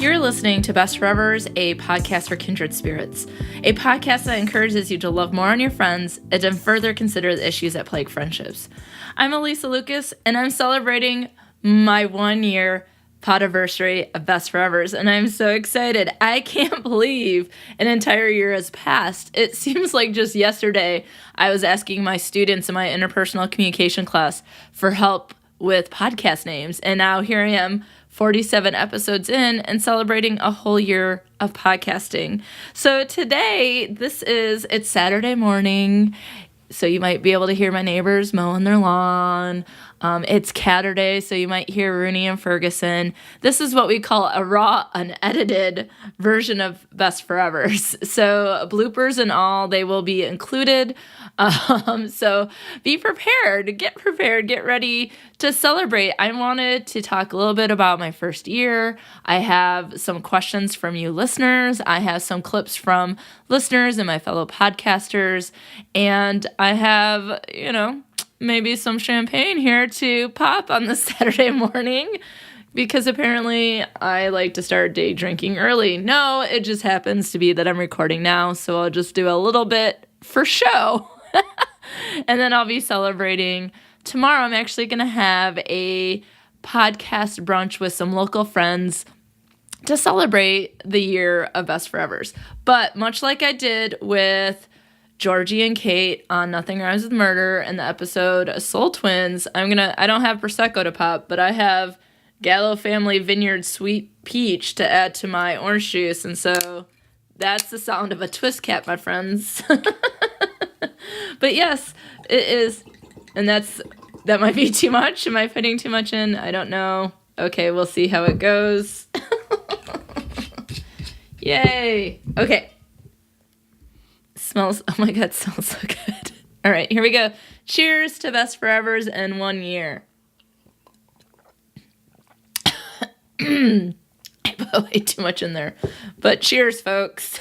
You're listening to Best Forevers, a podcast for kindred spirits, a podcast that encourages you to love more on your friends and to further consider the issues that plague friendships. I'm Alysa Lucas, and I'm celebrating my 1-year Podiversary of Best Forevers, and I'm so excited. I can't believe an entire year has passed. It seems like just yesterday I was asking my students in my interpersonal communication class for help with podcast names, and now here I am 47 episodes in and celebrating a whole year of podcasting. So today, it's Saturday morning, so you might be able to hear my neighbors mowing their lawn. It's Catterday, so you might hear Rooney and Ferguson. This is what we call a raw, unedited version of Best Forevers. So bloopers and all, they will be included. So be prepared, get ready to celebrate. I wanted to talk a little bit about my first year. I have some questions from you listeners. I have some clips from listeners and my fellow podcasters. And I have, maybe some champagne here to pop on this Saturday morning, because apparently I like to start day drinking early. No, it just happens to be that I'm recording now, so I'll just do a little bit for show. And then I'll be celebrating tomorrow. I'm actually going to have a podcast brunch with some local friends to celebrate the year of Best Forevers. But much like I did with Georgie and Kate on Nothing Rhymes with Murder and the episode Soul Twins, I don't have Prosecco to pop, but I have Gallo Family Vineyard Sweet Peach to add to my orange juice. And so that's the sound of a twist cap, my friends. But yes, it is. And that might be too much. Am I putting too much in? I don't know. Okay, we'll see how it goes. Yay. Okay. Oh my God, smells so good. All right, here we go. Cheers to Best Forevers in 1 year. I put way too much in there, but cheers, folks.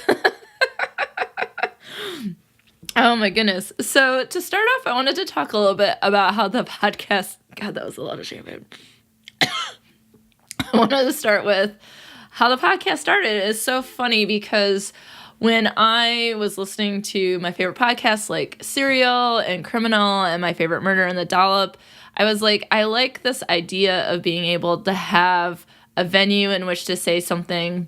Oh my goodness. So to start off, I wanted to talk a little bit about how the podcast, God, that was a lot of champagne. I wanted to start with how the podcast started. It's so funny because when I was listening to my favorite podcasts like Serial and Criminal and my favorite Murder in the Dollop, I was like, I like this idea of being able to have a venue in which to say something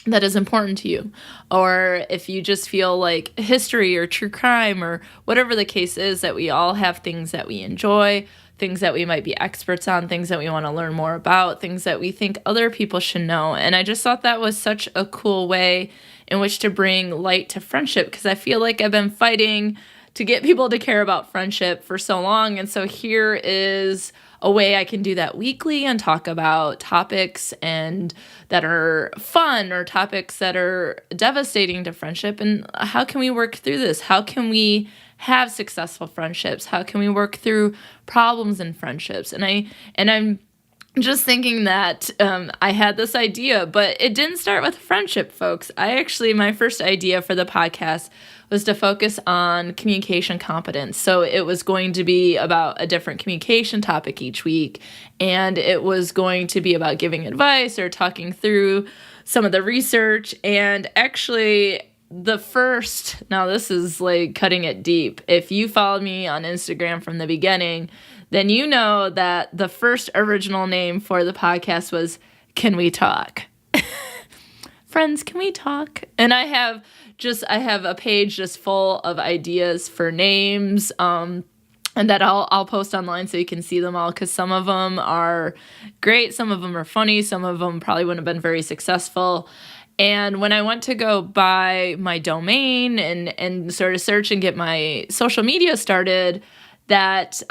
that is important to you. Or if you just feel like history or true crime or whatever the case is, that we all have things that we enjoy, things that we might be experts on, things that we want to learn more about, things that we think other people should know. And I just thought that was such a cool way in which to bring light to friendship, because I feel like I've been fighting to get people to care about friendship for so long. And so here is a way I can do that weekly and talk about topics and that are fun or topics that are devastating to friendship. And how can we work through this? How can we have successful friendships? How can we work through problems in friendships? And I'm just thinking that I had this idea, but it didn't start with friendship, folks. My first idea for the podcast was to focus on communication competence. So it was going to be about a different communication topic each week, and it was going to be about giving advice or talking through some of the research. And actually, now this is like cutting it deep. If you followed me on Instagram from the beginning, then you know that the first original name for the podcast was Can We Talk? Friends, can we talk? And I have a page just full of ideas for names, and that I'll post online so you can see them all, because some of them are great, some of them are funny, some of them probably wouldn't have been very successful. And when I went to go buy my domain and sort of search and get my social media started, that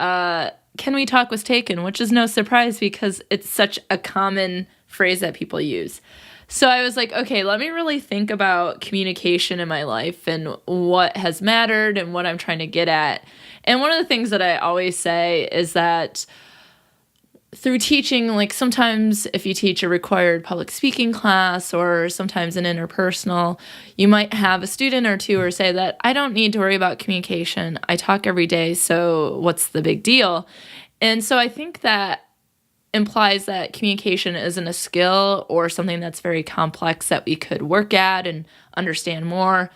Can We Talk was taken, which is no surprise because it's such a common phrase that people use. So I was like, okay, let me really think about communication in my life and what has mattered and what I'm trying to get at. And one of the things that I always say is that through teaching, like sometimes if you teach a required public speaking class or sometimes an interpersonal, you might have a student or two or say that I don't need to worry about communication. I talk every day, so what's the big deal? And so I think that implies that communication isn't a skill or something that's very complex that we could work at and understand more.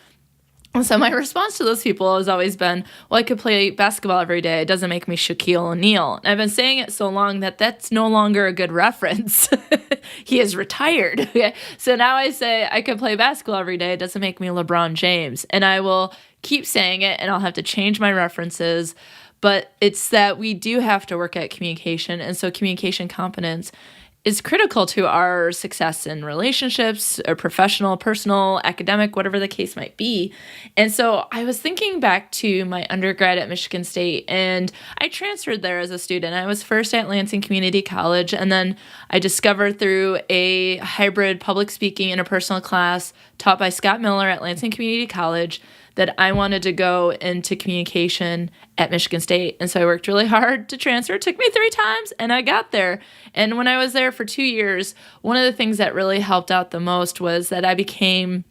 And so my response to those people has always been, well, I could play basketball every day. It doesn't make me Shaquille O'Neal. And I've been saying it so long that that's no longer a good reference. He is retired. Okay? So now I say I could play basketball every day. It doesn't make me LeBron James. And I will keep saying it, and I'll have to change my references. But it's that we do have to work at communication. And so communication competence is critical to our success in relationships, or professional, personal, academic, whatever the case might be. And so I was thinking back to my undergrad at Michigan State, and I transferred there as a student. I was first at Lansing Community College, and then I discovered through a hybrid public speaking interpersonal class taught by Scott Miller at Lansing Community College that I wanted to go into communication at Michigan State. And so I worked really hard to transfer. It took me 3 times, and I got there. And when I was there for 2 years, one of the things that really helped out the most was that I became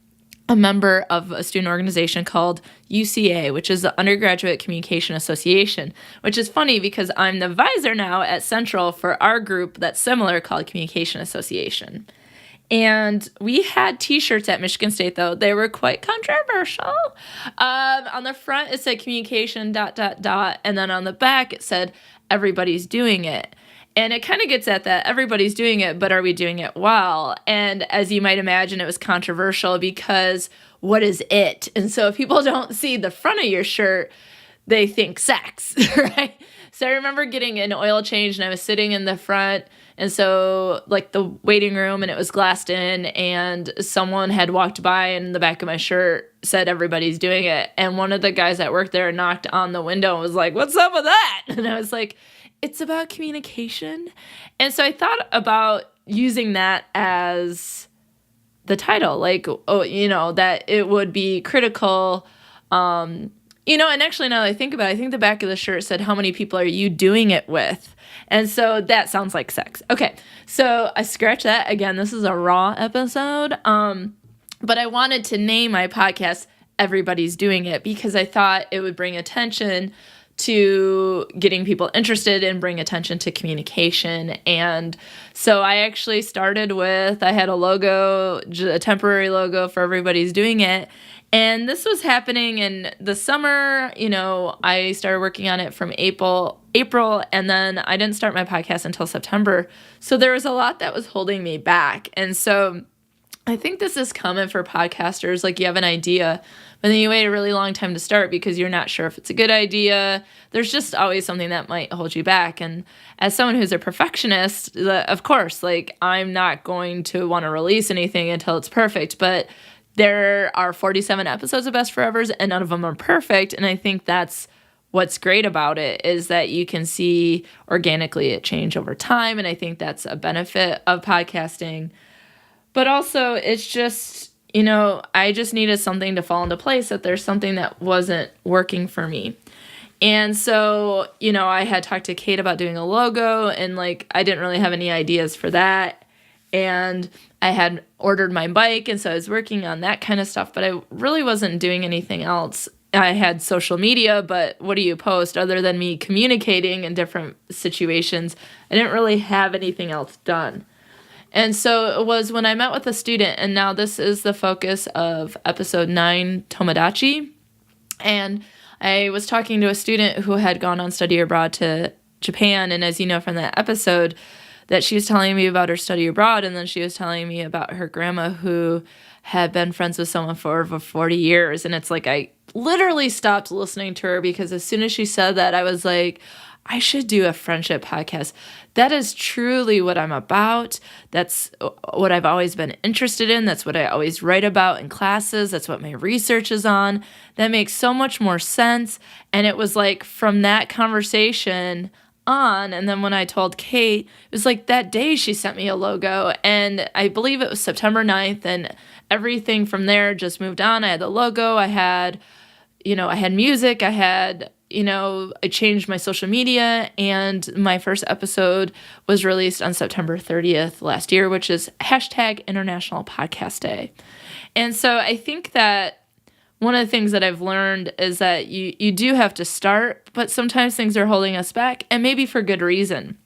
a member of a student organization called UCA, which is the Undergraduate Communication Association, which is funny because I'm the advisor now at Central for our group that's similar called Communication Association. And we had T-shirts at Michigan State, though. They were quite controversial. On the front, it said communication, ... And then on the back, it said, everybody's doing it. And it kind of gets at that everybody's doing it, but are we doing it well? And as you might imagine, it was controversial because what is it? And so if people don't see the front of your shirt, they think sex, right? So I remember getting an oil change, and I was sitting in the front, and so like the waiting room, and it was glassed in, and someone had walked by, and the back of my shirt said everybody's doing it. And one of the guys that worked there knocked on the window and was like, what's up with that? And I was like, it's about communication. And so I thought about using that as the title, like, oh, that it would be critical. And actually now that I think about it, I think the back of the shirt said, how many people are you doing it with? And so that sounds like sex. Okay, so I scratched that. Again, this is a raw episode. But I wanted to name my podcast Everybody's Doing It because I thought it would bring attention to getting people interested and bring attention to communication. And so I actually started with, I had a logo, a temporary logo for Everybody's Doing It. And this was happening in the summer. I started working on it from April, and then I didn't start my podcast until September. So there was a lot that was holding me back. And so I think this is common for podcasters. Like, you have an idea, but then you wait a really long time to start because you're not sure if it's a good idea. There's just always something that might hold you back. And as someone who's a perfectionist, of course, like, I'm not going to want to release anything until it's perfect. But there are 47 episodes of Best Forevers, and none of them are perfect. And I think that's what's great about it, is that you can see organically it change over time. And I think that's a benefit of podcasting. But also, it's just, I just needed something to fall into place, that there's something that wasn't working for me. And so, I had talked to Kate about doing a logo, and I didn't really have any ideas for that. And I had ordered my bike, and so I was working on that kind of stuff, but I really wasn't doing anything else. I had social media, but what do you post other than me communicating in different situations? I didn't really have anything else done. And so it was when I met with a student, and now this is the focus of episode 9, Tomodachi. And I was talking to a student who had gone on study abroad to Japan, and as you know from that episode, that she was telling me about her study abroad, and then she was telling me about her grandma who had been friends with someone for over 40 years. And it's like I literally stopped listening to her because as soon as she said that, I was like, I should do a friendship podcast. That is truly what I'm about. That's what I've always been interested in. That's what I always write about in classes. That's what my research is on. That makes so much more sense. And it was like from that conversation on, and then when I told Kate, it was like that day she sent me a logo, and I believe it was September 9th, and everything from there just moved on. I had the logo, I had music, I changed my social media, and my first episode was released on September 30th last year, which is #International Podcast Day. And so I think that one of the things that I've learned is that you do have to start, but sometimes things are holding us back, and maybe for good reason.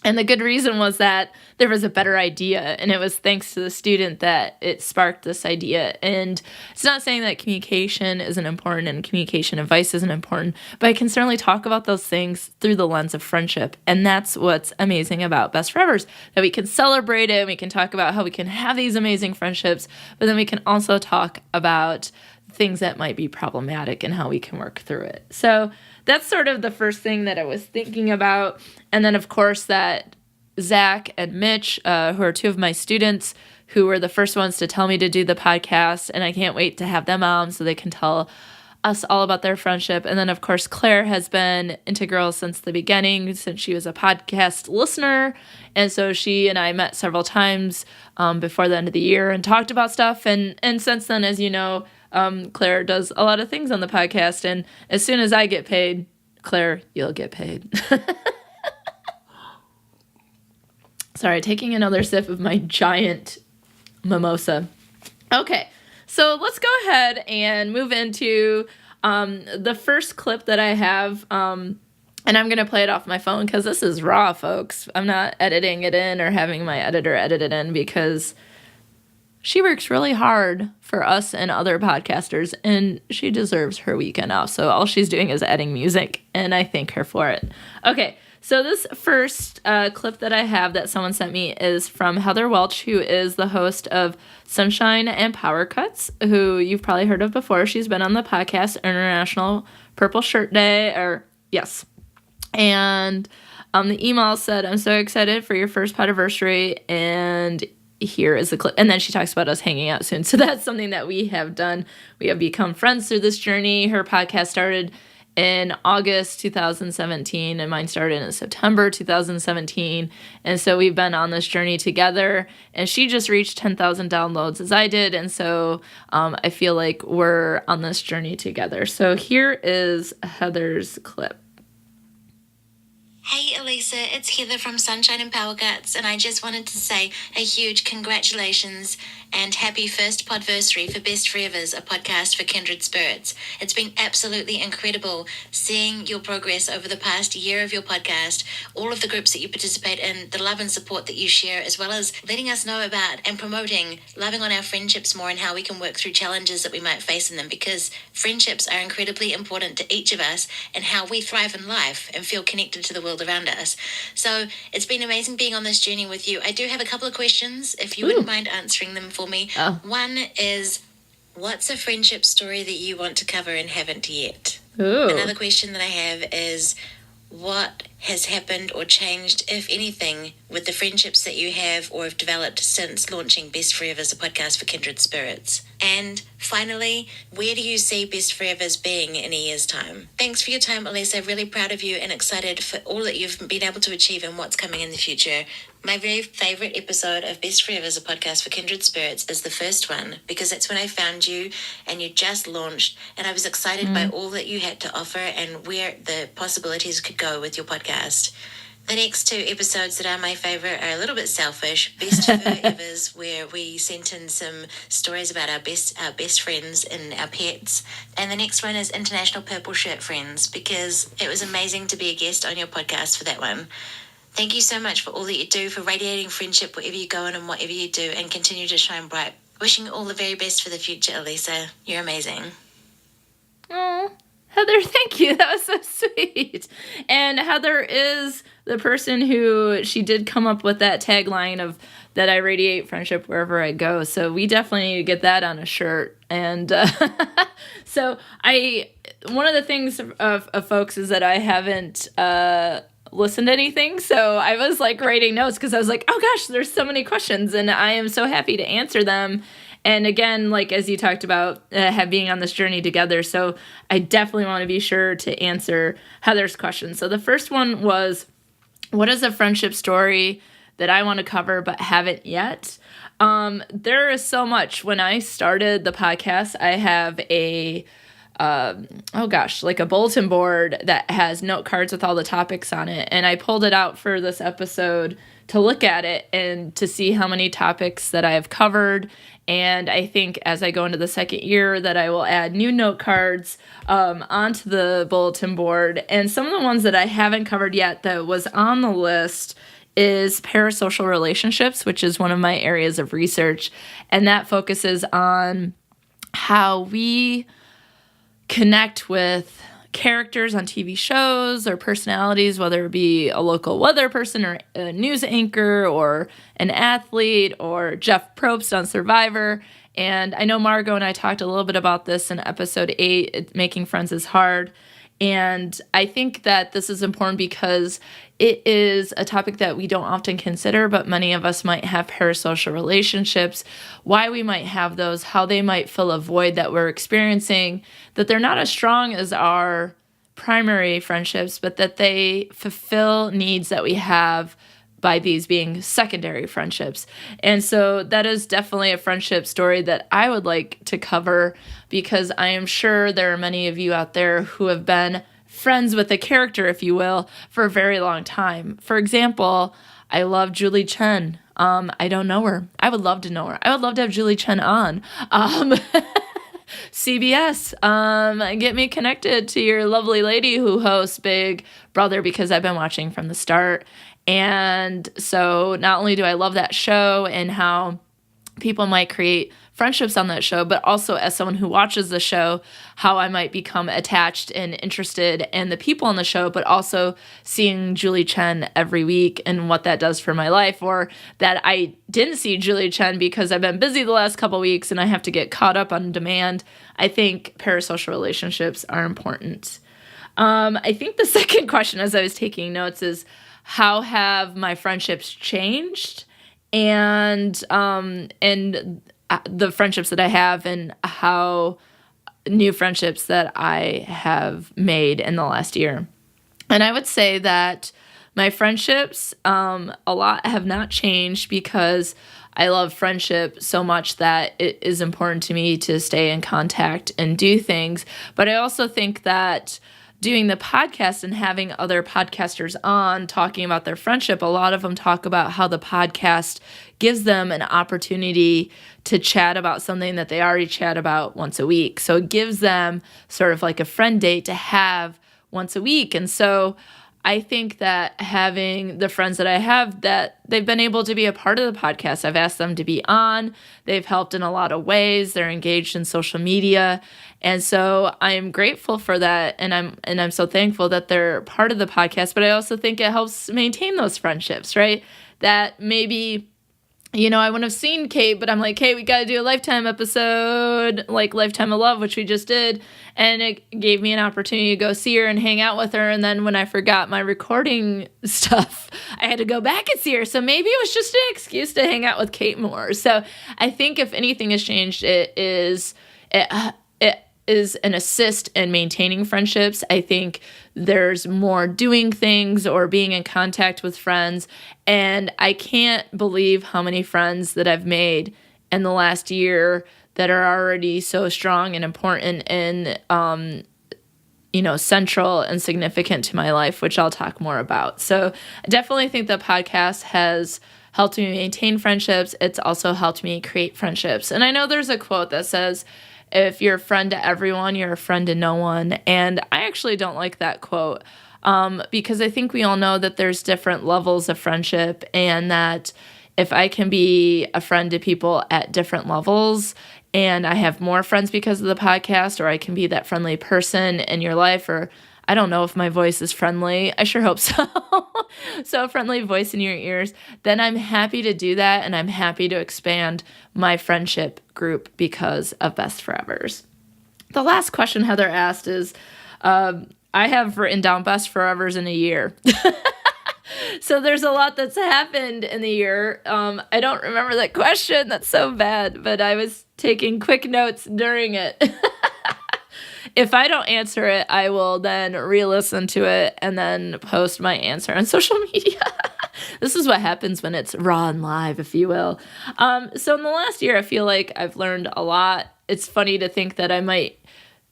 And the good reason was that there was a better idea, and it was thanks to the student that it sparked this idea. And it's not saying that communication isn't important and communication advice isn't important, but I can certainly talk about those things through the lens of friendship. And that's what's amazing about Best Forevers, that we can celebrate it, and we can talk about how we can have these amazing friendships, but then we can also talk about things that might be problematic and how we can work through it. So that's sort of the first thing that I was thinking about. And then, of course, that Zach and Mitch, who are two of my students, who were the first ones to tell me to do the podcast, and I can't wait to have them on so they can tell us all about their friendship. And then, of course, Claire has been integral since the beginning, since she was a podcast listener. And so she and I met several times before the end of the year and talked about stuff. And since then, as you know, Claire does a lot of things on the podcast, and as soon as I get paid, Claire, you'll get paid. Sorry, taking another sip of my giant mimosa. Okay, so let's go ahead and move into the first clip that I have, and I'm going to play it off my phone because this is raw, folks. I'm not editing it in or having my editor edit it in because she works really hard for us and other podcasters, and she deserves her weekend off. So all she's doing is adding music, and I thank her for it. Okay, so this first clip that I have that someone sent me is from Heather Welch, who is the host of Sunshine and Power Cuts, who you've probably heard of before. She's been on the podcast International Purple Shirt Day, yes. And the email said, "I'm so excited for your first Podiversary, and here is the clip." And then she talks about us hanging out soon. So that's something that we have done. We have become friends through this journey. Her podcast started in August 2017, and mine started in September 2017. And so we've been on this journey together, and she just reached 10,000 downloads as I did. And so I feel like we're on this journey together. So here is Heather's clip. Hey Alysa, it's Heather from Sunshine and Power Cuts, and I just wanted to say a huge congratulations and happy first podversary for Best Forevers, a podcast for kindred spirits. It's been absolutely incredible seeing your progress over the past year of your podcast, all of the groups that you participate in, the love and support that you share, as well as letting us know about and promoting loving on our friendships more and how we can work through challenges that we might face in them, because friendships are incredibly important to each of us and how we thrive in life and feel connected to the world around us. So it's been amazing being on this journey with you. I do have a couple of questions, if you wouldn't mind answering them for me. One is, what's a friendship story that you want to cover and haven't yet? Another question that I have is, what has happened or changed, if anything, with the friendships that you have or have developed since launching Best Forevers, a podcast for kindred spirits? And finally, where do you see Best Forevers being in a year's time? Thanks for your time, Alysa. Really proud of you and excited for all that you've been able to achieve and what's coming in the future. My very favourite episode of Best Forevers, a podcast for kindred spirits, is the first one, because that's when I found you and you just launched, and I was excited by all that you had to offer and where the possibilities could go with your podcast. The next two episodes that are my favourite are a little bit selfish. Best Forevers, where we sent in some stories about our best friends and our pets. And the next one is International Purple Shirt Friends, because it was amazing to be a guest on your podcast for that one. Thank you so much for all that you do, for radiating friendship wherever you go and whatever you do, and continue to shine bright. Wishing you all the very best for the future, Alysa. You're amazing. Oh, Heather, thank you. That was so sweet. And Heather is the person who, she did come up with that tagline of that I radiate friendship wherever I go. So we definitely need to get that on a shirt. And so one of the things of folks is that I haven't listened to anything. So I was like writing notes because I was like, oh gosh, there's so many questions and I am so happy to answer them. And again, like as you talked about, being on this journey together. So I definitely want to be sure to answer Heather's question. So the first one was, what is a friendship story that I want to cover but haven't yet? There is so much. When I started the podcast, I have a like a bulletin board that has note cards with all the topics on it. And I pulled it out for this episode to look at it and to see how many topics that I have covered. And I think as I go into the second year that I will add new note cards onto the bulletin board. And some of the ones that I haven't covered yet that was on the list is parasocial relationships, which is one of my areas of research. And that focuses on how we connect with characters on TV shows or personalities, whether it be a local weather person or a news anchor or an athlete or Jeff Probst on Survivor. And I know Margot and I talked a little bit about this in episode 8, Making Friends is Hard. And I think that this is important because it is a topic that we don't often consider, but many of us might have parasocial relationships, why we might have those, how they might fill a void that we're experiencing, that they're not as strong as our primary friendships, but that they fulfill needs that we have by these being secondary friendships. And so that is definitely a friendship story that I would like to cover, because I am sure there are many of you out there who have been friends with a character, if you will, for a very long time. For example, I love Julie Chen. I don't know her. I would love to know her. I would love to have Julie Chen on. CBS, get me connected to your lovely lady who hosts Big Brother, because I've been watching from the start. And so not only do I love that show and how people might create friendships on that show, but also as someone who watches the show, how I might become attached and interested in the people on the show, but also seeing Julie Chen every week and what that does for my life, or that I didn't see Julie Chen because I've been busy the last couple weeks and I have to get caught up on demand. I think parasocial relationships are important. I think the second question as I was taking notes is, how have my friendships changed, and the friendships that I have, and how new friendships that I have made in the last year. And I would say that my friendships, a lot have not changed, because I love friendship so much that it is important to me to stay in contact and do things. But I also think that doing the podcast and having other podcasters on talking about their friendship, a lot of them talk about how the podcast gives them an opportunity to chat about something that they already chat about once a week. So it gives them sort of like a friend date to have once a week. And so I think that having the friends that I have, that they've been able to be a part of the podcast. I've asked them to be on. They've helped in a lot of ways. They're engaged in social media. And so I'm grateful for that. And I'm so thankful that they're part of the podcast. But I also think it helps maintain those friendships, right? That maybe, I wouldn't have seen Kate, but I'm like, hey, we got to do a Lifetime episode, like Lifetime of Love, which we just did. And it gave me an opportunity to go see her and hang out with her. And then when I forgot my recording stuff, I had to go back and see her. So maybe it was just an excuse to hang out with Kate more. So I think if anything has changed, it is an assist in maintaining friendships. I think there's more doing things or being in contact with friends. And I can't believe how many friends that I've made in the last year that are already so strong and important and, central and significant to my life, which I'll talk more about. So I definitely think the podcast has helped me maintain friendships. It's also helped me create friendships. And I know there's a quote that says, if you're a friend to everyone, you're a friend to no one. And I actually don't like that quote, because I think we all know that there's different levels of friendship, and that if I can be a friend to people at different levels, and I have more friends because of the podcast, or I can be that friendly person in your life, or I don't know if my voice is friendly. I sure hope so. So a friendly voice in your ears, then I'm happy to do that, and I'm happy to expand my friendship group because of Best Forevers. The last question Heather asked is, I have written down Best Forevers in a year. So there's a lot that's happened in the year. I don't remember that question. That's so bad, but I was taking quick notes during it. If I don't answer it, I will then re-listen to it and then post my answer on social media. This is what happens when it's raw and live, if you will. So in the last year, I feel like I've learned a lot. It's funny to think that I might,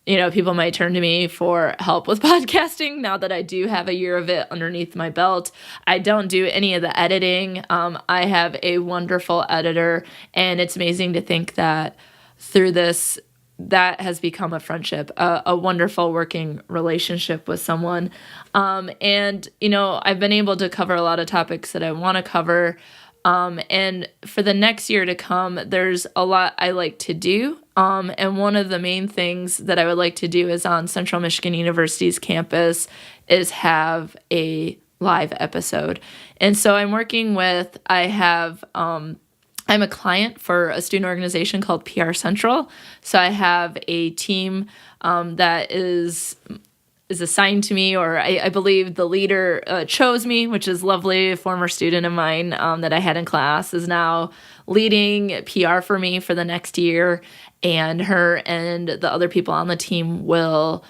people might turn to me for help with podcasting now that I do have a year of it underneath my belt. I don't do any of the editing. I have a wonderful editor, and it's amazing to think that through this that has become a friendship, a wonderful working relationship with someone. And, I've been able to cover a lot of topics that I want to cover. And for the next year to come, there's a lot I like to do. And one of the main things that I would like to do is on Central Michigan University's campus is have a live episode. And so I'm a client for a student organization called PR Central. So I have a team that is assigned to me, or I believe the leader chose me, which is lovely. A former student of mine that I had in class is now leading PR for me for the next year, and her and the other people on the team will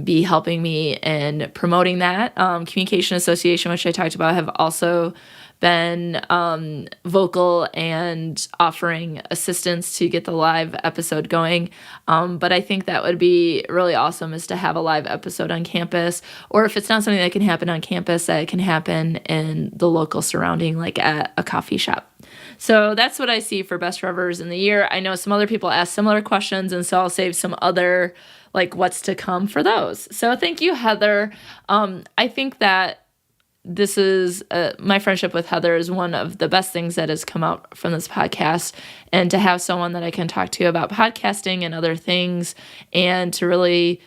be helping me in promoting that. Communication Association, which I talked about, have also been vocal and offering assistance to get the live episode going. But I think that would be really awesome, is to have a live episode on campus, or if it's not something that can happen on campus, that it can happen in the local surrounding, like at a coffee shop. So that's what I see for Best Forevers in the year. I know some other people ask similar questions, and so I'll save some other, like, what's to come for those. So thank you, Heather. I think that this is my friendship with Heather is one of the best things that has come out from this podcast, and to have someone that I can talk to about podcasting and other things, and to really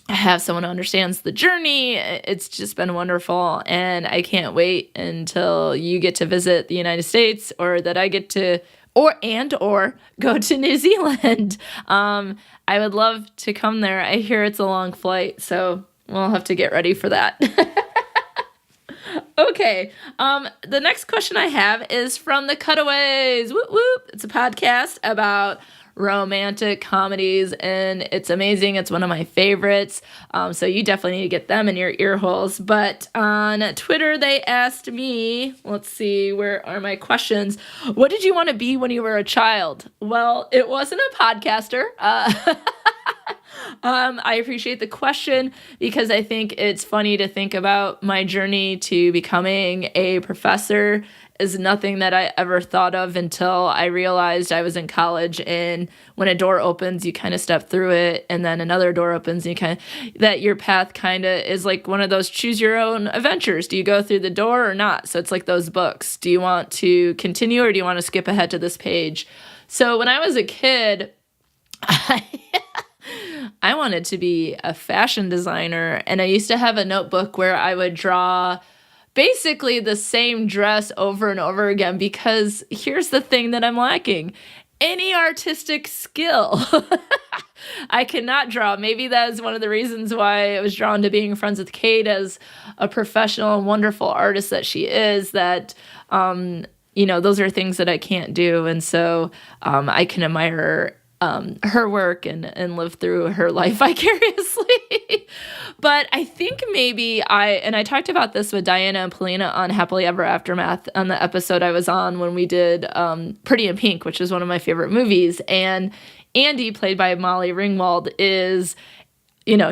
have someone who understands the journey. It's just been wonderful, and I can't wait until you get to visit the United States, or that I get to or go to New Zealand. I would love to come there. I hear it's a long flight, so we'll have to get ready for that. Okay. The next question I have is from The Cutaways. Whoop, whoop. It's a podcast about romantic comedies, and it's amazing. It's one of my favorites. So you definitely need to get them in your ear holes. But on Twitter, they asked me, let's see, where are my questions? What did you want to be when you were a child? Well, it wasn't a podcaster. I appreciate the question, because I think it's funny to think about my journey to becoming a professor is nothing that I ever thought of until I realized I was in college. And when a door opens, you kind of step through it, and then another door opens, and that your path kind of is like one of those choose your own adventures. Do you go through the door or not? So it's like those books. Do you want to continue, or do you want to skip ahead to this page? So when I was a kid, I wanted to be a fashion designer, and I used to have a notebook where I would draw basically the same dress over and over again, because here's the thing that I'm lacking: any artistic skill. I cannot draw. Maybe that is one of the reasons why I was drawn to being friends with Kate as a professional and wonderful artist that she is, that those are things that I can't do. And so I can admire her work and live through her life vicariously. But I think maybe I talked about this with Diana and Polina on Happily Ever Aftermath on the episode I was on when we did Pretty in Pink, which is one of my favorite movies. And Andy, played by Molly Ringwald, is,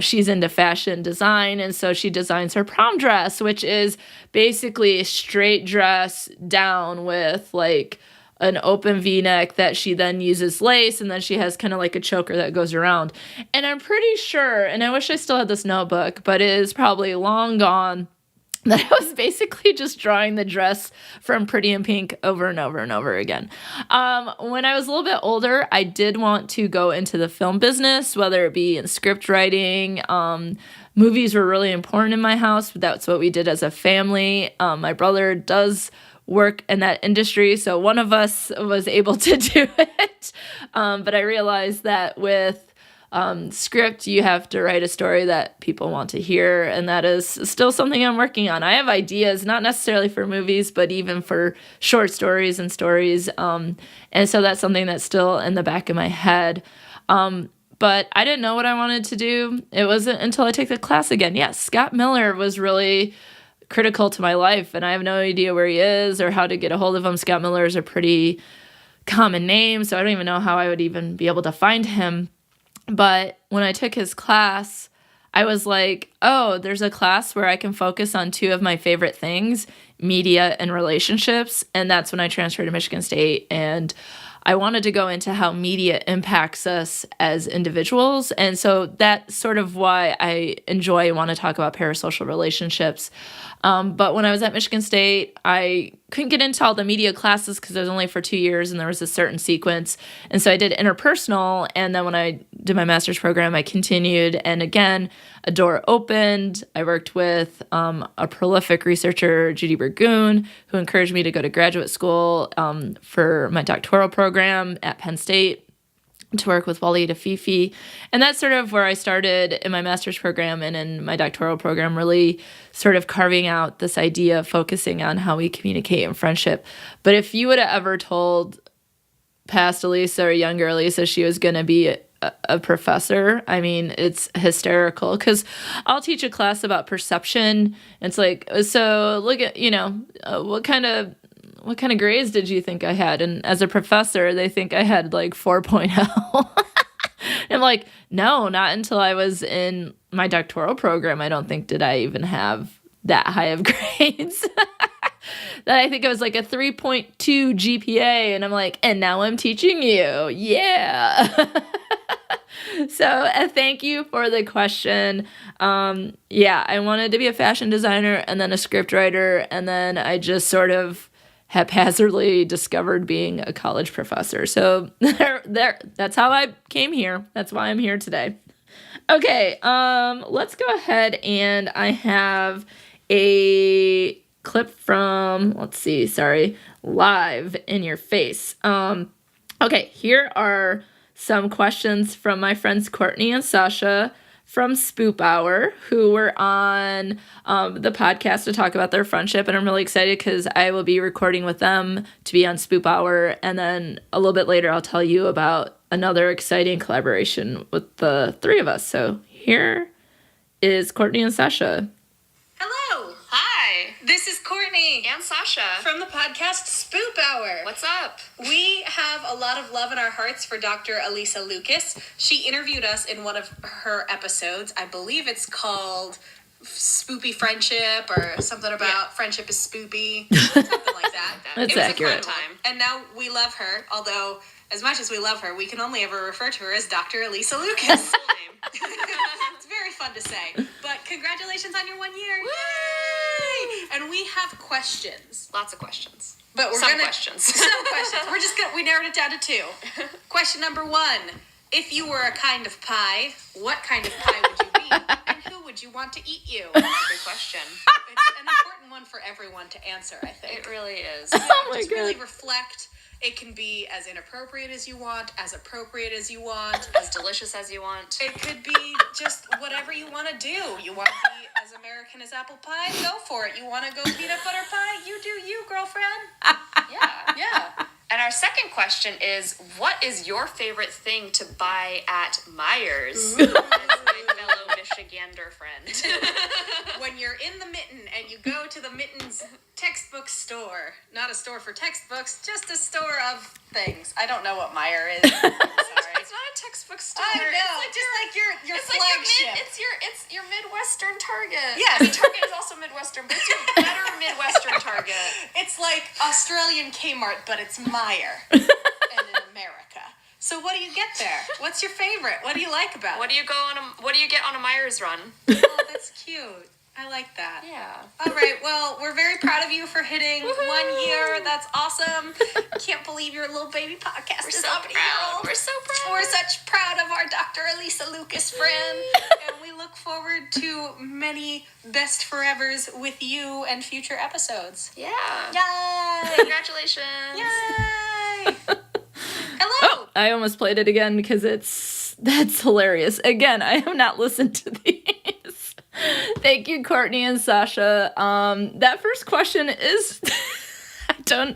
she's into fashion design. And so she designs her prom dress, which is basically a straight dress down with like an open V-neck that she then uses lace, and then she has kind of like a choker that goes around. And I'm pretty sure, and I wish I still had this notebook, but it is probably long gone, that I was basically just drawing the dress from Pretty in Pink over and over and over again. When I was a little bit older, I did want to go into the film business, whether it be in script writing. Movies were really important in my house. That's what we did as a family. My brother does work in that industry, so one of us was able to do it. But I realized that with script, you have to write a story that people want to hear, and that is still something I'm working on. I have ideas, not necessarily for movies, but even for short stories and stories. And so that's something that's still in the back of my head. But I didn't know what I wanted to do. It wasn't until I took the class again. Yes, Scott Miller was really critical to my life, and I have no idea where he is or how to get a hold of him. Scott Miller is a pretty common name, so I don't even know how I would even be able to find him. But when I took his class, I was like, oh, there's a class where I can focus on two of my favorite things, media and relationships. And that's when I transferred to Michigan State. And I wanted to go into how media impacts us as individuals. And so that's sort of why I enjoy and want to talk about parasocial relationships. But when I was at Michigan State, I couldn't get into all the media classes because I was only for 2 years and there was a certain sequence. And so I did interpersonal. And then when I did my master's program, I continued. And again, a door opened. I worked with a prolific researcher, Judy Burgoon, who encouraged me to go to graduate school for my doctoral program at Penn State, to work with Walida Fifi. And that's sort of where I started in my master's program and in my doctoral program, really sort of carving out this idea of focusing on how we communicate in friendship. But if you would have ever told past Alysa or younger Alysa she was going to be a professor, I mean, it's hysterical because I'll teach a class about perception. It's like, so look at, what kind of grades did you think I had? And as a professor, they think I had like 4.0. I'm like, no, not until I was in my doctoral program. I don't think did I even have that high of grades. That I think it was like a 3.2 GPA. And I'm like, and now I'm teaching you. Yeah. So thank you for the question. I wanted to be a fashion designer and then a script writer. And then I just sort of haphazardly discovered being a college professor. So that's how I came here. That's why I'm here today. Okay, let's go ahead, and I have a clip from, Live in Your Face. Okay, here are some questions from my friends Courtney and Sasha from Spoop Hour, who were on the podcast to talk about their friendship. And I'm really excited because I will be recording with them to be on Spoop Hour. And then a little bit later, I'll tell you about another exciting collaboration with the three of us. So here is Courtney and Sasha. Hello. Hi. This is Courtney. And Sasha. From the podcast Spoop Hour. What's up? We have a lot of love in our hearts for Dr. Alysa Lucas. She interviewed us in one of her episodes. I believe it's called Spoopy Friendship or something about friendship is spoopy. Something like that. That's it was accurate. a fun time. And now we love her, although as much as we love her, we can only ever refer to her as Dr. Alysa Lucas. It's very fun to say. But congratulations on your 1 year. Yay! And we have questions. Lots of questions. But we're Some gonna questions. Some questions. We narrowed it down to 2. Question number 1. If you were a kind of pie, what kind of pie would you be? And who would you want to eat you? That's a good question. It's an important one for everyone to answer, I think. It really is. Just really reflect. It can be as inappropriate as you want, as appropriate as you want, As delicious as you want. It could be just whatever you want to do. You want to be as American as apple pie? Go for it. You want to go peanut butter pie? You do you, girlfriend. Yeah. Yeah. And our second question is, what is your favorite thing to buy at Myers? As my fellow Michigander friend. When you're in the Mitten and you go to the Mitten's textbook store, not a store for textbooks, just a store of things. I don't know what Meyer is. I'm sorry. It's not a textbook store. I know. It's Just like your it's flagship. like it's your Midwestern Target. Yes. I mean, Target is also Midwestern, but it's your better Midwestern Target. It's like Australian Kmart, but it's Meyer and in America. So what do you get there? What's your favorite? What do you like about What it? do you get on a Myers run? Oh, that's cute. I like that. Yeah. All right. Well, we're very proud of you for hitting 1 year. That's awesome. Can't believe your little baby podcast We're is so up a year proud. old. We're so proud. We're such proud of our Dr. Alysa Lucas friend. And we look forward to many best forevers with you and future episodes. Yeah. Yay! Congratulations. Yay! Hello. Oh, I almost played it again because that's hilarious. Again, I have not listened to these. Thank you, Courtney and Sasha. That first question is I'm gonna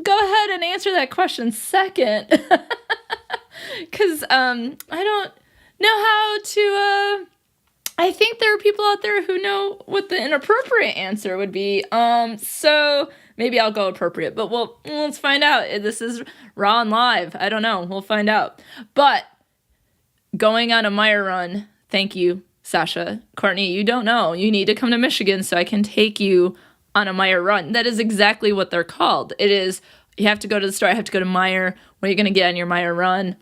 go ahead and answer that question second. Cause I don't know how to I think there are people out there who know what the inappropriate answer would be. So maybe I'll go appropriate, but let's find out. This is raw and live. I don't know. We'll find out. But going on a Meyer run, thank you, Sasha. Courtney, you don't know. You need to come to Michigan so I can take you on a Meyer run. That is exactly what they're called. It is you have to go to the store. I have to go to Meijer. What are you going to get on your Meijer run?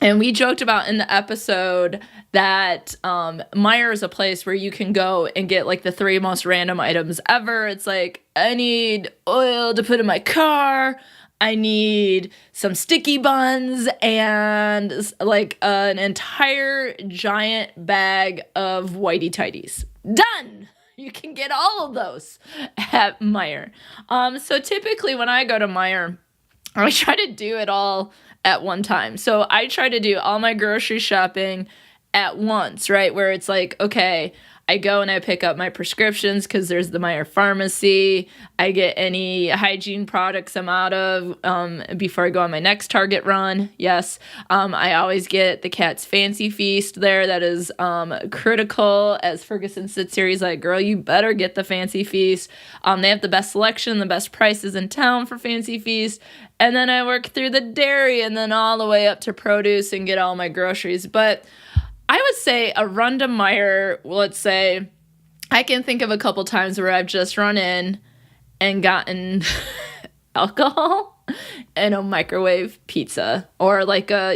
And we joked about in the episode that Meijer is a place where you can go and get like the 3 most random items ever. It's like, I need oil to put in my car. I need some sticky buns and like an entire giant bag of Whitey Tighties. Done! You can get all of those at Meijer. So typically when I go to Meijer, I try to do it all at one time. So I try to do all my grocery shopping at once, right? Where it's like, okay, I go and I pick up my prescriptions because there's the Meijer pharmacy. I get any hygiene products I'm out of before I go on my next Target run. Yes. I always get the Cat's Fancy Feast there. That is critical. As Ferguson sits here, he's like, girl, you better get the Fancy Feast. They have the best selection, the best prices in town for Fancy Feast. And then I work through the dairy and then all the way up to produce and get all my groceries. But I would say a run to Meijer, let's say, I can think of a couple times where I've just run in and gotten alcohol and a microwave pizza. Or like a,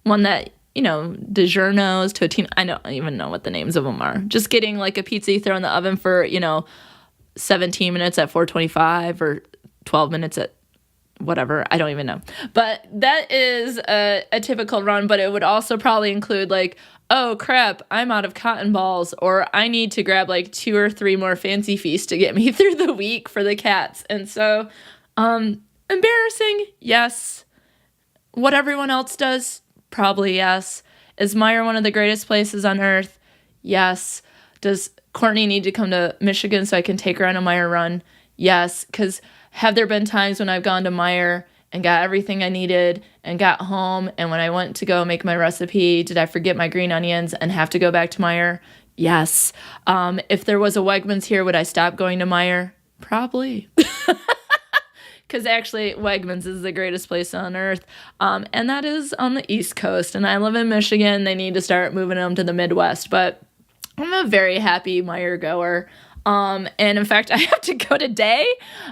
one that, DiGiorno's, Totino, I don't even know what the names of them are. Just getting like a pizza you throw in the oven for, 17 minutes at 425 or 12 minutes at whatever, I don't even know. But that is a typical run, but it would also probably include like, oh crap, I'm out of cotton balls, or I need to grab like 2 or 3 more Fancy Feasts to get me through the week for the cats. And so, embarrassing, yes. What everyone else does, probably yes. Is Meijer one of the greatest places on earth? Yes. Does Courtney need to come to Michigan so I can take her on a Meijer run? Yes, because have there been times when I've gone to Meijer and got everything I needed and got home, and when I went to go make my recipe, did I forget my green onions and have to go back to Meijer? Yes. If there was a Wegmans here, would I stop going to Meijer? Probably. Because actually, Wegmans is the greatest place on earth, and that is on the East Coast, and I live in Michigan. They need to start moving them to the Midwest, but I'm a very happy Meijer goer. And in fact, I have to go today.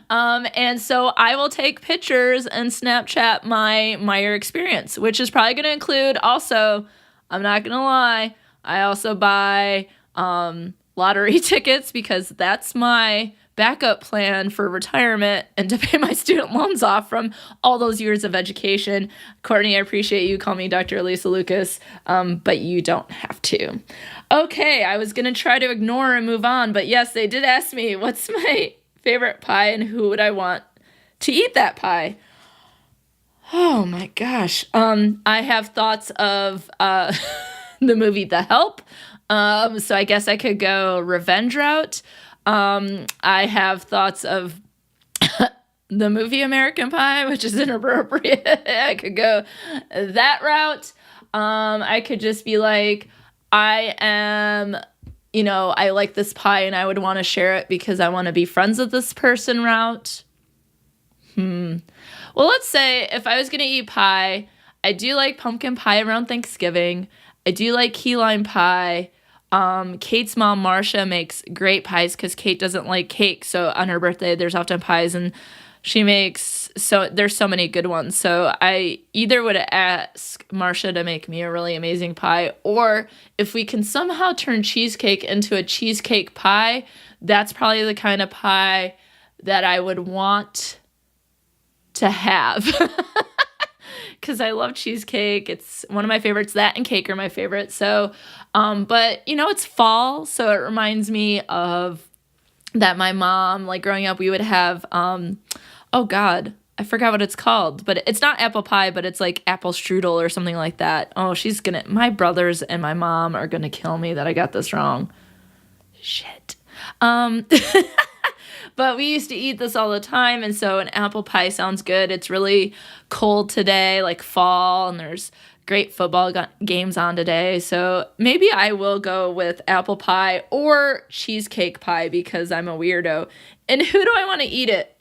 And so I will take pictures and Snapchat my Meijer experience, which is probably going to include also, I'm not going to lie, I also buy lottery tickets because that's my backup plan for retirement and to pay my student loans off from all those years of education. Courtney, I appreciate you calling me Dr. Alysa Lucas, but you don't have to. Okay, I was going to try to ignore and move on, but yes, they did ask me, what's my favorite pie and who would I want to eat that pie? Oh my gosh. I have thoughts of the movie The Help, so I guess I could go revenge route. I have thoughts of the movie American Pie, which is inappropriate. I could go that route. I could just be like, I am, I like this pie and I would want to share it because I want to be friends with this person route. Well, let's say if I was going to eat pie, I do like pumpkin pie around Thanksgiving. I do like key lime pie. Kate's mom, Marcia, makes great pies because Kate doesn't like cake. So on her birthday, there's often pies and she makes, there's so many good ones. So I either would ask Marcia to make me a really amazing pie, or if we can somehow turn cheesecake into a cheesecake pie, that's probably the kind of pie that I would want to have. Because I love cheesecake. It's one of my favorites. That and cake are my favorites. So, but it's fall, so it reminds me of that my mom, like growing up, we would have, oh God, I forgot what it's called, but it's not apple pie, but it's like apple strudel or something like that. Oh, my brothers and my mom are gonna kill me that I got this wrong. Shit. But we used to eat this all the time, and so an apple pie sounds good. It's really cold today, like fall, and there's great football games on today. So maybe I will go with apple pie or cheesecake pie because I'm a weirdo. And who do I want to eat it?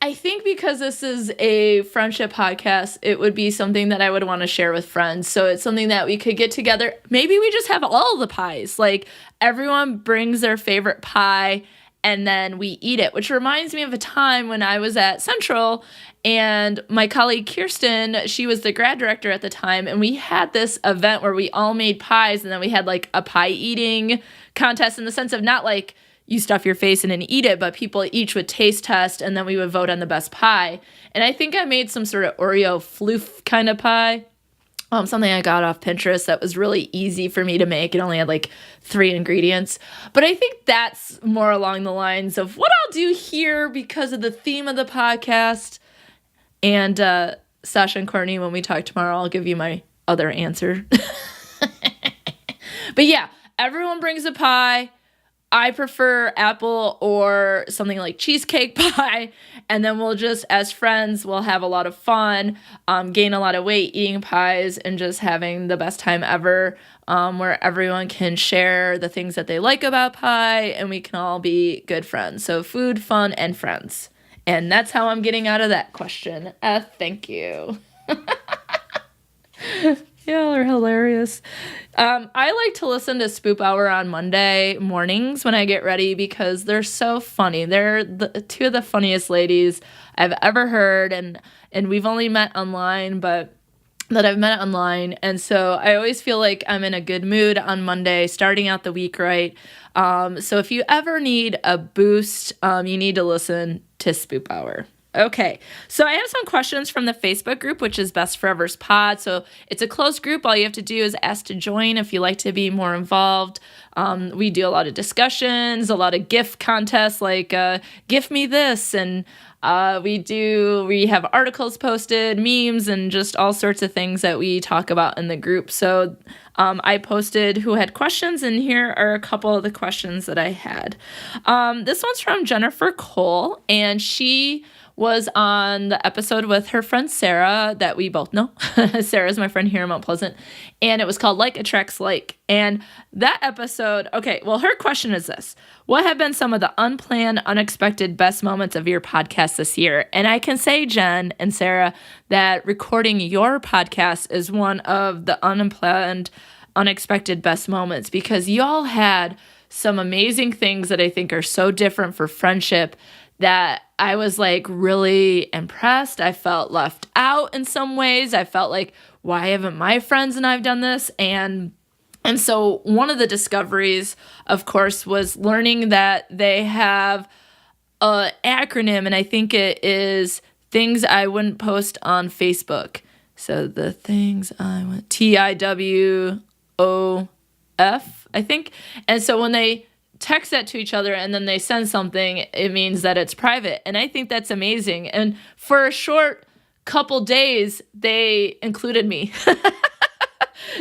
I think because this is a friendship podcast, it would be something that I would want to share with friends. So it's something that we could get together. Maybe we just have all the pies. Like everyone brings their favorite pie and then we eat it, which reminds me of a time when I was at Central and my colleague Kirsten, she was the grad director at the time, and we had this event where we all made pies, and then we had like a pie eating contest in the sense of not like you stuff your face in and eat it, but people each would taste test, and then we would vote on the best pie. And I think I made some sort of Oreo floof kind of pie. Something I got off Pinterest that was really easy for me to make. It only had like 3 ingredients. But I think that's more along the lines of what I'll do here because of the theme of the podcast. And Sasha and Courtney, when we talk tomorrow, I'll give you my other answer. But yeah, everyone brings a pie. I prefer apple or something like cheesecake pie. And then we'll just, as friends, we'll have a lot of fun, gain a lot of weight eating pies and just having the best time ever, where everyone can share the things that they like about pie and we can all be good friends. So food, fun, and friends. And that's how I'm getting out of that question. Thank you. Y'all are hilarious. I like to listen to Spoop Hour on Monday mornings when I get ready because they're so funny. They're two of the funniest ladies I've ever heard, and we've only met online, but that I've met online. And so I always feel like I'm in a good mood on Monday, starting out the week right. So if you ever need a boost, you need to listen to Spoop Hour. Okay, so I have some questions from the Facebook group, which is Best Forevers Pod. So it's a closed group. All you have to do is ask to join if you like to be more involved. We do a lot of discussions, a lot of gift contests like gift me this, and we have articles posted, memes, and just all sorts of things that we talk about in the group. So I posted who had questions, and here are a couple of the questions that I had. This one's from Jennifer Cole, and she was on the episode with her friend Sarah that we both know. Sarah's my friend here in Mount Pleasant. And it was called Like Attracts Like. And that episode, okay, well, her question is this. What have been some of the unplanned, unexpected best moments of your podcast this year? And I can say, Jen and Sarah, that recording your podcast is one of the unplanned, unexpected best moments because y'all had some amazing things that I think are so different for friendship that I was like really impressed. I felt left out in some ways. I felt like, why haven't my friends and I've done this? And so one of the discoveries, of course, was learning that they have an acronym, and I think it is things I wouldn't post on Facebook. So the things I went, TIWOF, I think. And so when they text that to each other and then they send something, it means that it's private. And I think that's amazing. And for a short couple days, they included me.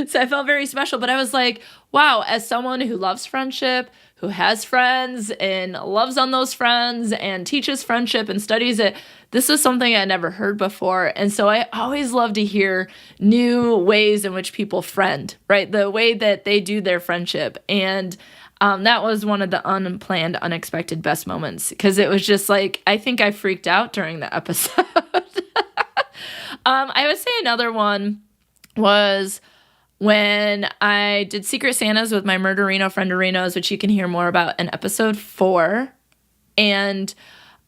So I felt very special. But I was like, wow, as someone who loves friendship, who has friends and loves on those friends and teaches friendship and studies it, this is something I never heard before. And so I always love to hear new ways in which people friend, right? The way that they do their friendship. And that was one of the unplanned, unexpected best moments because it was just like, I think I freaked out during the episode. I would say another one was when I did Secret Santas with my Murderino Frienderinos, which you can hear more about in episode 4. And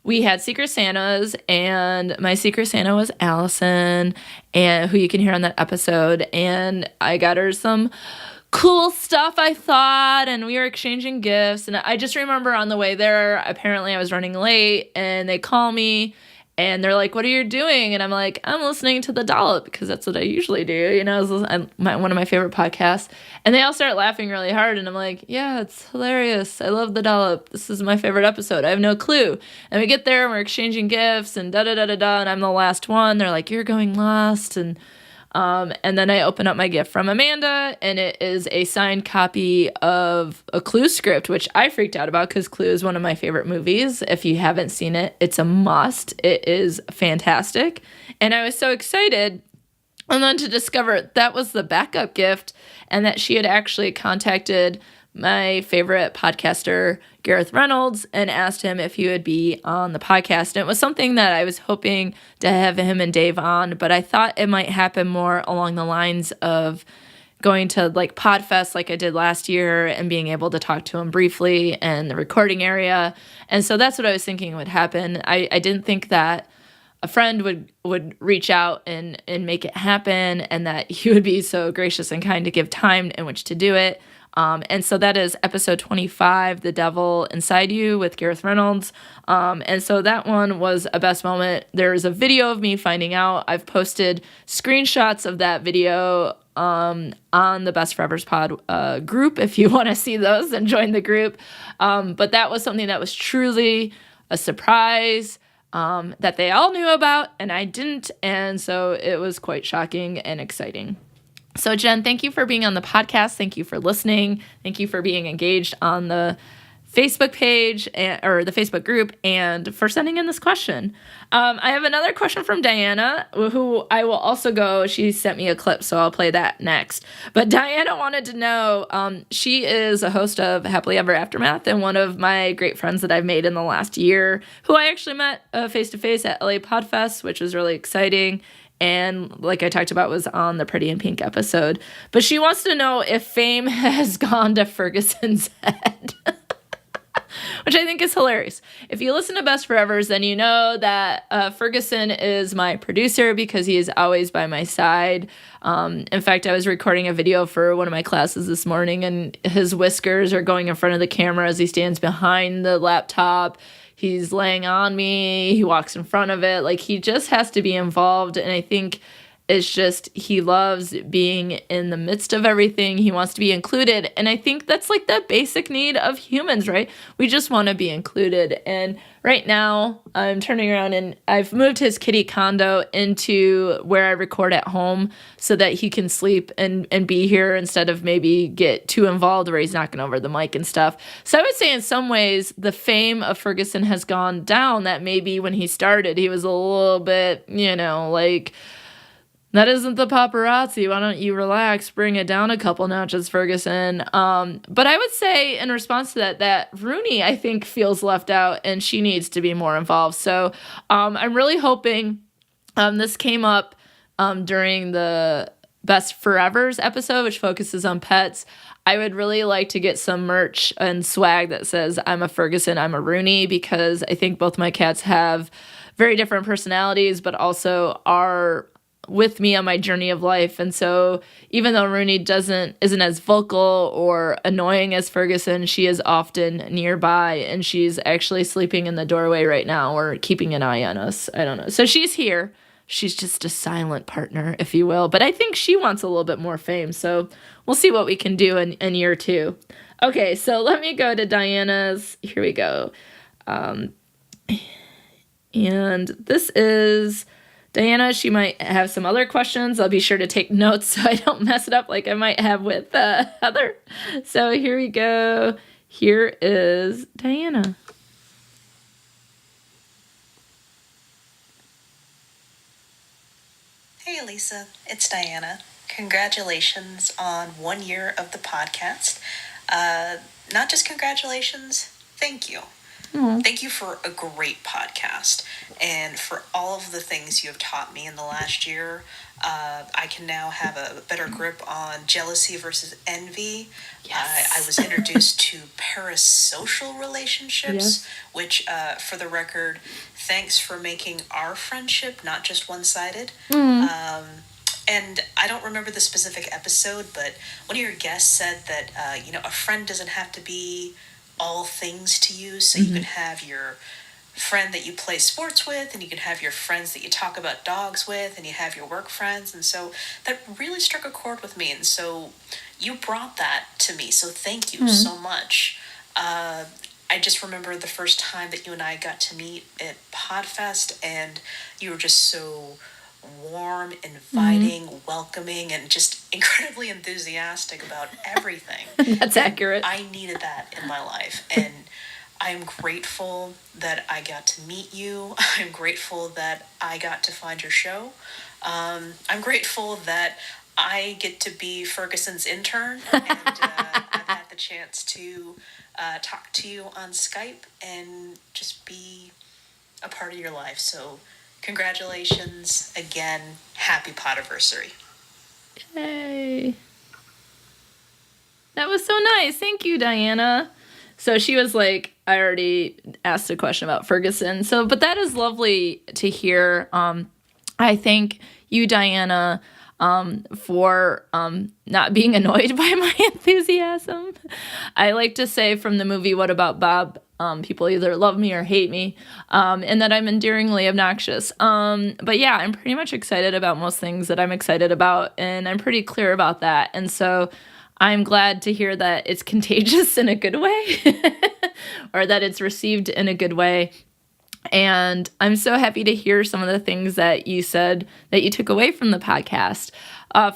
we had Secret Santas, and my Secret Santa was Allison, and who you can hear on that episode. And I got her some cool stuff, I thought, and we were exchanging gifts. And I just remember on the way there, apparently I was running late, and they call me, and they're like, what are you doing? And I'm like, I'm listening to The Dollop, because that's what I usually do. You know, one of my favorite podcasts. And they all start laughing really hard, and I'm like, yeah, it's hilarious. I love The Dollop. This is my favorite episode. I have no clue. And we get there, and we're exchanging gifts, and da-da-da-da-da, and I'm the last one. They're like, you're going last, and then I open up my gift from Amanda, and it is a signed copy of a Clue script, which I freaked out about because Clue is one of my favorite movies. If you haven't seen it, it's a must. It is fantastic. And I was so excited. And then to discover that was the backup gift and that she had actually contacted my favorite podcaster, Gareth Reynolds, and asked him if he would be on the podcast. And it was something that I was hoping to have him and Dave on, but I thought it might happen more along the lines of going to like Podfest like I did last year and being able to talk to him briefly and the recording area. And so that's what I was thinking would happen. I didn't think that a friend would reach out and make it happen, and that he would be so gracious and kind to give time in which to do it. And so that is episode 25, The Devil Inside You with Gareth Reynolds. And so that one was a best moment. There's a video of me finding out. I've posted screenshots of that video on the Best Forevers Pod group. If you want to see those, then join the group. But that was something that was truly a surprise that they all knew about and I didn't. And so it was quite shocking and exciting. So Jen, thank you for being on the podcast. Thank you for listening. Thank you for being engaged on the Facebook page or the Facebook group, and for sending in this question. I have another question from Diana, who I will also go. She sent me a clip, so I'll play that next. But Diana wanted to know, she is a host of Happily Ever Aftermath and one of my great friends that I've made in the last year, who I actually met face-to-face at LA Podfest, which was really exciting. And like I talked about, was on the Pretty in Pink episode. But she wants to know if fame has gone to Ferguson's head. Which I think is hilarious. If you listen to Best Forevers, then you know that Ferguson is my producer because he is always by my side. In fact, I was recording a video for one of my classes this morning, and his whiskers are going in front of the camera as he stands behind the laptop. He's laying on me. He walks in front of it. Like, he just has to be involved. And I think it's just, he loves being in the midst of everything. He wants to be included. And I think that's like the basic need of humans, right? We just want to be included. And right now I'm turning around and I've moved his kitty condo into where I record at home so that he can sleep and be here instead of maybe get too involved where he's knocking over the mic and stuff. So I would say in some ways the fame of Ferguson has gone down, that maybe when he started, he was a little bit, like, that isn't the paparazzi. Why don't you relax, bring it down a couple notches, Ferguson? But I would say in response to that Rooney, I think, feels left out and she needs to be more involved. So I'm really hoping this came up during the Best Forevers episode, which focuses on pets. I would really like to get some merch and swag that says, I'm a Ferguson, I'm a Rooney, because I think both my cats have very different personalities, but also are with me on my journey of life. And so even though Rooney isn't as vocal or annoying as Ferguson, she is often nearby, and she's actually sleeping in the doorway right now or keeping an eye on us. I don't know. So she's here. She's just a silent partner, if you will. But I think she wants a little bit more fame. So we'll see what we can do in year 2. Okay, so let me go to Diana's. Here we go. And this is Diana. She might have some other questions. I'll be sure to take notes so I don't mess it up like I might have with Heather. So here we go. Here is Diana. Hey, Alysa. It's Diana. Congratulations on 1 year of the podcast. Not just congratulations, thank you. Aww. Thank you for a great podcast and for all of the things you have taught me in the last year. I can now have a better grip on jealousy versus envy. Yes. I was introduced to parasocial relationships, which, for the record, thanks for making our friendship not just one-sided. And I don't remember the specific episode, but one of your guests said that, a friend doesn't have to be all things to you. So you can have your friend that you play sports with, and you can have your friends that you talk about dogs with, and you have your work friends. And so that really struck a chord with me. And so you brought that to me. So thank you so much. I just remember the first time that you and I got to meet at Podfest, and you were just so warm, inviting, welcoming, and just incredibly enthusiastic about everything. That's accurate. I needed that in my life, and I'm grateful that I got to meet you. I'm grateful that I got to find your show. I'm grateful that I get to be Ferguson's intern, and I've had the chance to talk to you on Skype and just be a part of your life. So congratulations again. Happy Podiversary. Yay. That was so nice. Thank you, Diana. So she was like, I already asked a question about Ferguson. So, but that is lovely to hear. I thank you, Diana, for not being annoyed by my enthusiasm. I like to say from the movie What About Bob, people either love me or hate me, and that I'm endearingly obnoxious. But yeah, I'm pretty much excited about most things that I'm excited about, and I'm pretty clear about that. And so I'm glad to hear that it's contagious in a good way, or that it's received in a good way. And I'm so happy to hear some of the things that you said that you took away from the podcast.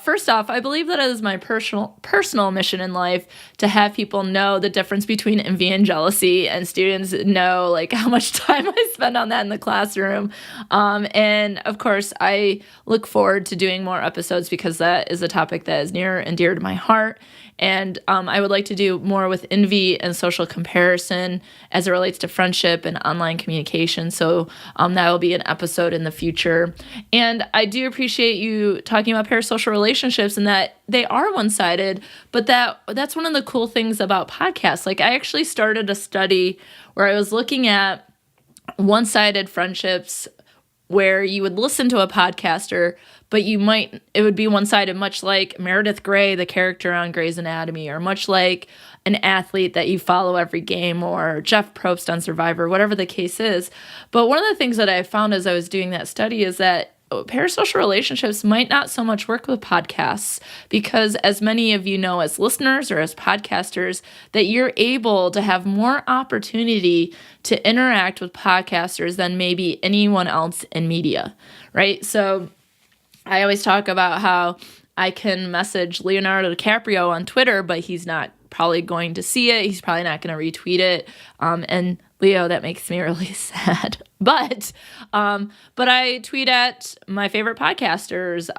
First off, I believe that it is my personal mission in life to have people know the difference between envy and jealousy, and students know like how much time I spend on that in the classroom. And of course, I look forward to doing more episodes because that is a topic that is near and dear to my heart. And I would like to do more with envy and social comparison as it relates to friendship and online communication. So that will be an episode in the future. And I do appreciate you talking about parasocial relationships and that they are one-sided, but that's one of the cool things about podcasts. Like I actually started a study where I was looking at one-sided friendships where you would listen to a podcaster, but it would be one-sided, much like Meredith Grey, the character on Grey's Anatomy, or much like an athlete that you follow every game, or Jeff Probst on Survivor, whatever the case is. But one of the things that I found as I was doing that study is that parasocial relationships might not so much work with podcasts because, as many of you know as listeners or as podcasters, that you're able to have more opportunity to interact with podcasters than maybe anyone else in media, right? So I always talk about how I can message Leonardo DiCaprio on Twitter, but he's not probably going to see it. He's probably not going to retweet it. And Leo, that makes me really sad. But I tweet at my favorite podcasters,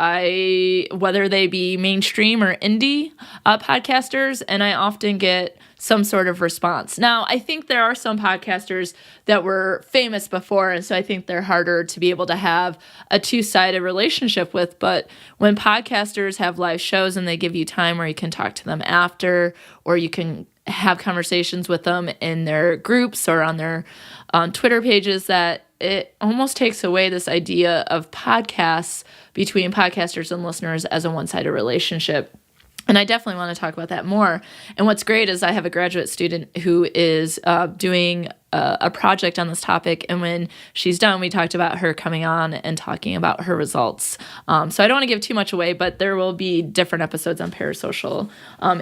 whether they be mainstream or indie podcasters, and I often get some sort of response. Now, I think there are some podcasters that were famous before, and so I think they're harder to be able to have a two-sided relationship with. But when podcasters have live shows and they give you time where you can talk to them after, or you can have conversations with them in their groups or on their Twitter pages, that it almost takes away this idea of podcasts between podcasters and listeners as a one-sided relationship. And I definitely want to talk about that more. And what's great is I have a graduate student who is doing a project on this topic. And when she's done, we talked about her coming on and talking about her results. So I don't want to give too much away, but there will be different episodes on parasocial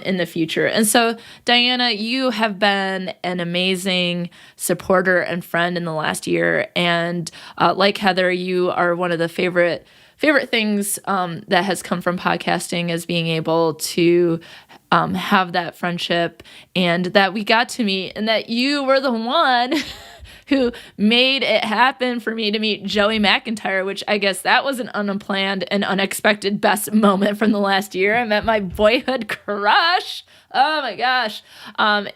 in the future. And so, Diana, you have been an amazing supporter and friend in the last year. And like Heather, you are one of the favorite things that has come from podcasting is being able to have that friendship, and that we got to meet, and that you were the one who made it happen for me to meet Joey McIntyre, which I guess that was an unplanned and unexpected best moment from the last year. I met my boyhood crush. Oh my gosh.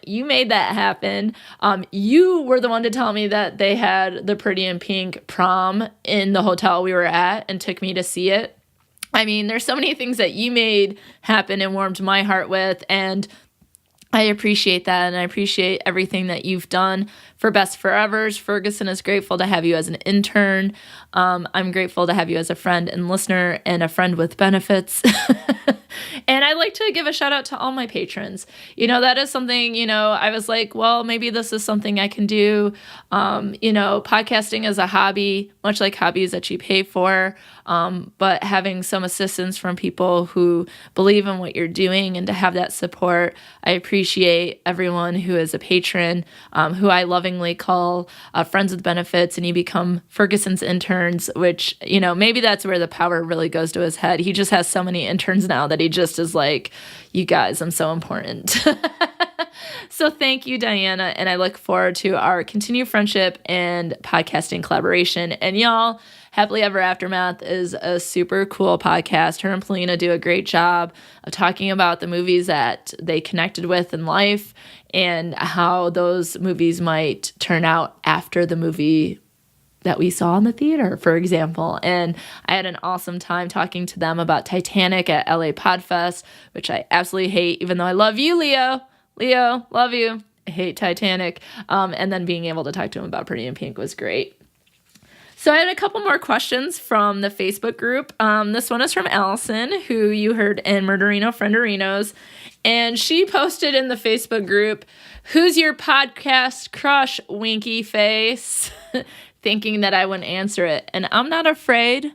You made that happen. You were the one to tell me that they had the Pretty in Pink prom in the hotel we were at and took me to see it. I mean, there's so many things that you made happen and warmed my heart with, and I appreciate that, and I appreciate everything that you've done for Best Forevers. Ferguson is grateful to have you as an intern. I'm grateful to have you as a friend and listener and a friend with benefits. And I'd like to give a shout out to all my patrons. That is something, I was like, well, maybe this is something I can do. Podcasting is a hobby, much like hobbies that you pay for. But having some assistance from people who believe in what you're doing and to have that support, I appreciate everyone who is a patron, who I lovingly call friends with benefits, and you become Ferguson's interns, which, maybe that's where the power really goes to his head. He just has so many interns now that he just is like, you guys, I'm so important. So thank you, Diana, and I look forward to our continued friendship and podcasting collaboration. And y'all, Happily Ever Aftermath is a super cool podcast. Her and Polina do a great job of talking about the movies that they connected with in life and how those movies might turn out after the movie that we saw in the theater, for example. And I had an awesome time talking to them about Titanic at LA Podfest, which I absolutely hate, even though I love you, Leo. Leo, love you. I hate Titanic. And then being able to talk to him about Pretty in Pink was great. So I had a couple more questions from the Facebook group. This one is from Allison, who you heard in Murderino Frienderinos. And she posted in the Facebook group, "Who's your podcast crush, winky face?" thinking that I wouldn't answer it. And I'm not afraid.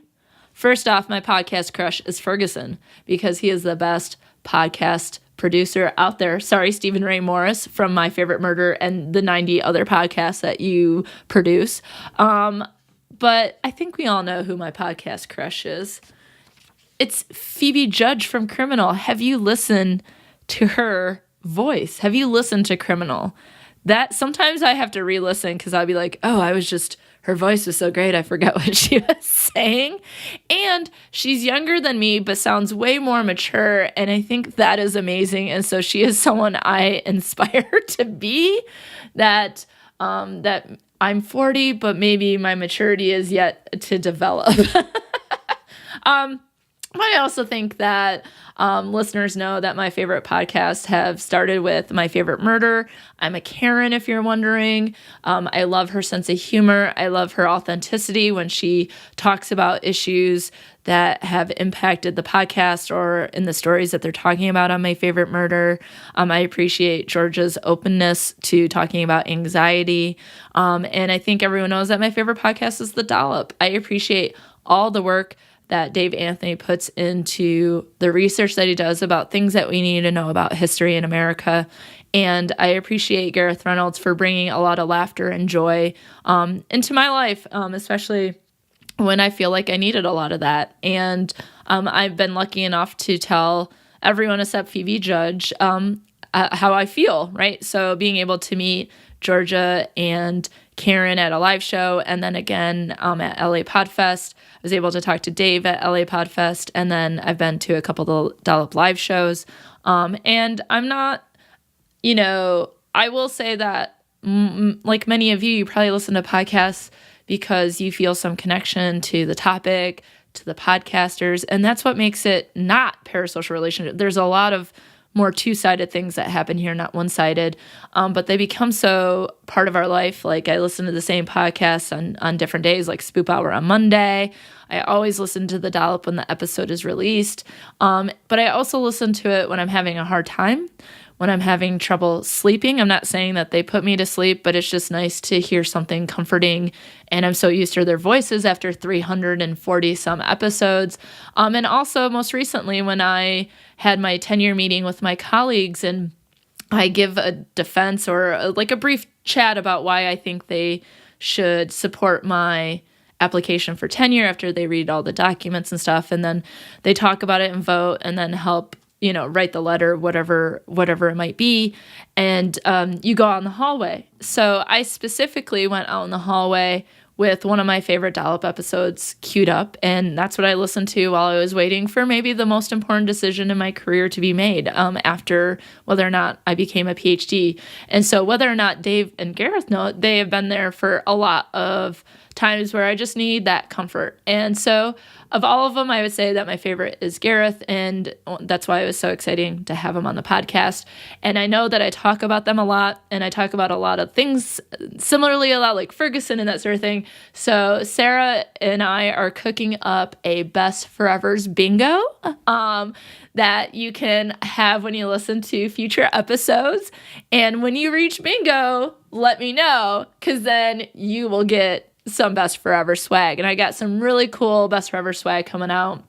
First off, my podcast crush is Ferguson, because he is the best podcast producer out there. Sorry, Stephen Ray Morris from My Favorite Murder and the 90 other podcasts that you produce. But I think we all know who my podcast crush is. It's Phoebe Judge from Criminal. Have you listened to her voice? Have you listened to Criminal? That sometimes I have to re-listen because I'll be like, oh, her voice was so great, I forgot what she was saying. And she's younger than me, but sounds way more mature, and I think that is amazing. And so she is someone I aspire to be, that I'm 40, but maybe my maturity is yet to develop. I also think that listeners know that my favorite podcasts have started with My Favorite Murder. I'm a Karen, if you're wondering. I love her sense of humor. I love her authenticity when she talks about issues that have impacted the podcast or in the stories that they're talking about on My Favorite Murder. I appreciate Georgia's openness to talking about anxiety. And I think everyone knows that my favorite podcast is The Dollop. I appreciate all the work that Dave Anthony puts into the research that he does about things that we need to know about history in America. And I appreciate Gareth Reynolds for bringing a lot of laughter and joy into my life, especially when I feel like I needed a lot of that. And I've been lucky enough to tell everyone except Phoebe Judge how I feel, right? So being able to meet Georgia and Karen at a live show, and then again at LA Podfest. I was able to talk to Dave at LA Podfest, and then I've been to a couple of the Dollop live shows. And I'm not, I will say that like many of you probably listen to podcasts because you feel some connection to the topic, to the podcasters, and that's what makes it not parasocial relationship. There's a lot of more two-sided things that happen here, not one-sided, but they become so part of our life. Like I listen to the same podcasts on different days, like Spoop Hour on Monday. I always listen to The Dollop when the episode is released, but I also listen to it when I'm having a hard time, when I'm having trouble sleeping. I'm not saying that they put me to sleep, but it's just nice to hear something comforting, and I'm so used to their voices after 340 some episodes. And also most recently when I had my 10-year meeting with my colleagues, and I give a defense or a brief chat about why I think they should support my application for tenure after they read all the documents and stuff, and then they talk about it and vote, and then help write the letter, whatever it might be, and you go out in the hallway. So I specifically went out in the hallway with one of my favorite Dollop episodes queued up, and that's what I listened to while I was waiting for maybe the most important decision in my career to be made after whether or not I became a PhD. And so whether or not Dave and Gareth know, they have been there for a lot of times where I just need that comfort. And so of all of them, I would say that my favorite is Gareth, and that's why it was so exciting to have him on the podcast. And I know that I talk about them a lot, and I talk about a lot of things similarly a lot, like Ferguson and that sort of thing. So Sarah and I are cooking up a Best Forevers bingo that you can have when you listen to future episodes. And when you reach bingo, let me know, because then you will get some Best Forever swag. And I got some really cool Best Forever swag coming out.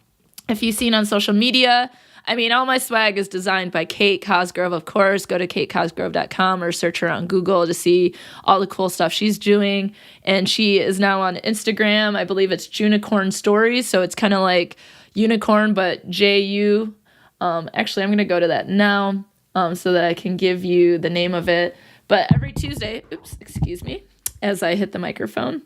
If you've seen on social media, all my swag is designed by Kate Cosgrove, of course. Go to katecosgrove.com or search her on Google to see all the cool stuff she's doing. And she is now on Instagram. I believe it's Junicorn Stories. So it's kind of like unicorn, but J-U. Actually, I'm going to go to that now so that I can give you the name of it. But every Tuesday, excuse me, as I hit the microphone.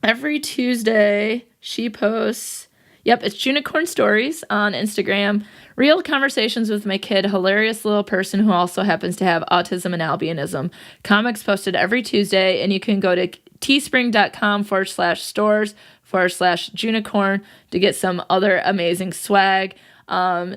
Every Tuesday, she posts, Yep, it's Junicorn Stories on Instagram. Real conversations with my kid, hilarious little person who also happens to have autism and albinism. Comics posted every Tuesday, and you can go to teespring.com/stores/Junicorn to get some other amazing swag.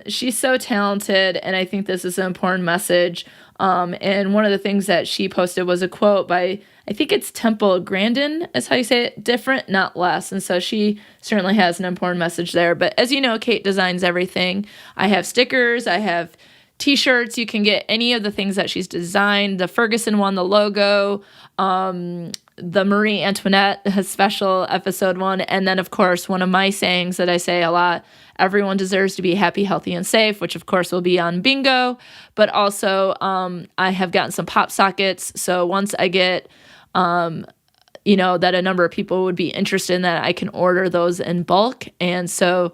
She's so talented, and I think this is an important message. And one of the things that she posted was a quote by, I think it's Temple Grandin, is how you say it, different, not less. And so she certainly has an important message there. But as you know, Kate designs everything. I have stickers, I have t-shirts. You can get any of the things that she's designed. The Ferguson one, the logo, the Marie Antoinette, her special episode one. And then, of course, one of my sayings that I say a lot, everyone deserves to be happy, healthy, and safe, which, of course, will be on bingo. But also, I have gotten some pop sockets. So once I get, that a number of people would be interested in that, I can order those in bulk. And so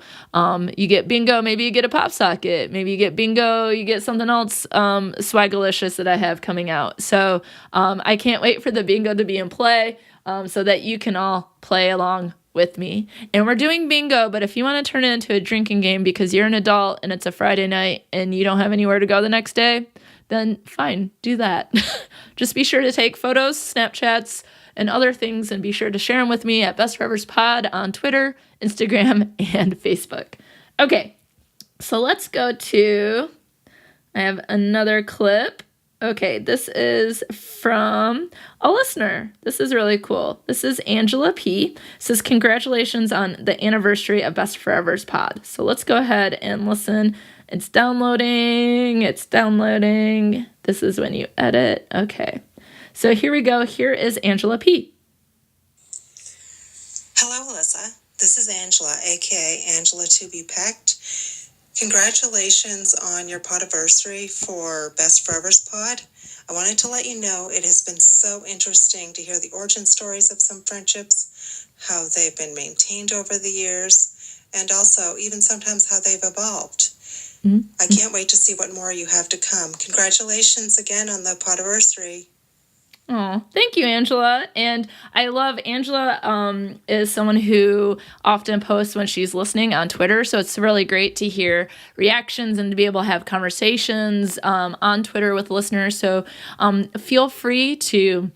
you get bingo, maybe you get a pop socket, maybe you get bingo, you get something else swagalicious that I have coming out. So I can't wait for the bingo to be in play so that you can all play along with me. And we're doing bingo, but if you want to turn it into a drinking game because you're an adult and it's a Friday night and you don't have anywhere to go the next day, then fine, do that. Just be sure to take photos, Snapchats, and other things, and be sure to share them with me at Best Forever's Pod on Twitter, Instagram, and Facebook. Okay, so let's go to, I have another clip. Okay, this is from a listener. This is really cool. This is Angela P. It says, congratulations on the anniversary of Best Forever's Pod. So let's go ahead and listen. It's downloading. This is when you edit. Okay. So here we go. Here is Angela P. Hello, Alyssa. This is Angela, aka Angela to be pecked. Congratulations on your podiversary for Best Forever's Pod. I wanted to let you know it has been so interesting to hear the origin stories of some friendships, how they've been maintained over the years, and also even sometimes how they've evolved. Mm-hmm. I can't wait to see what more you have to come. Congratulations again on the podiversary. Oh, thank you, Angela. And I love Angela is someone who often posts when she's listening on Twitter. So it's really great to hear reactions and to be able to have conversations on Twitter with listeners. So feel free to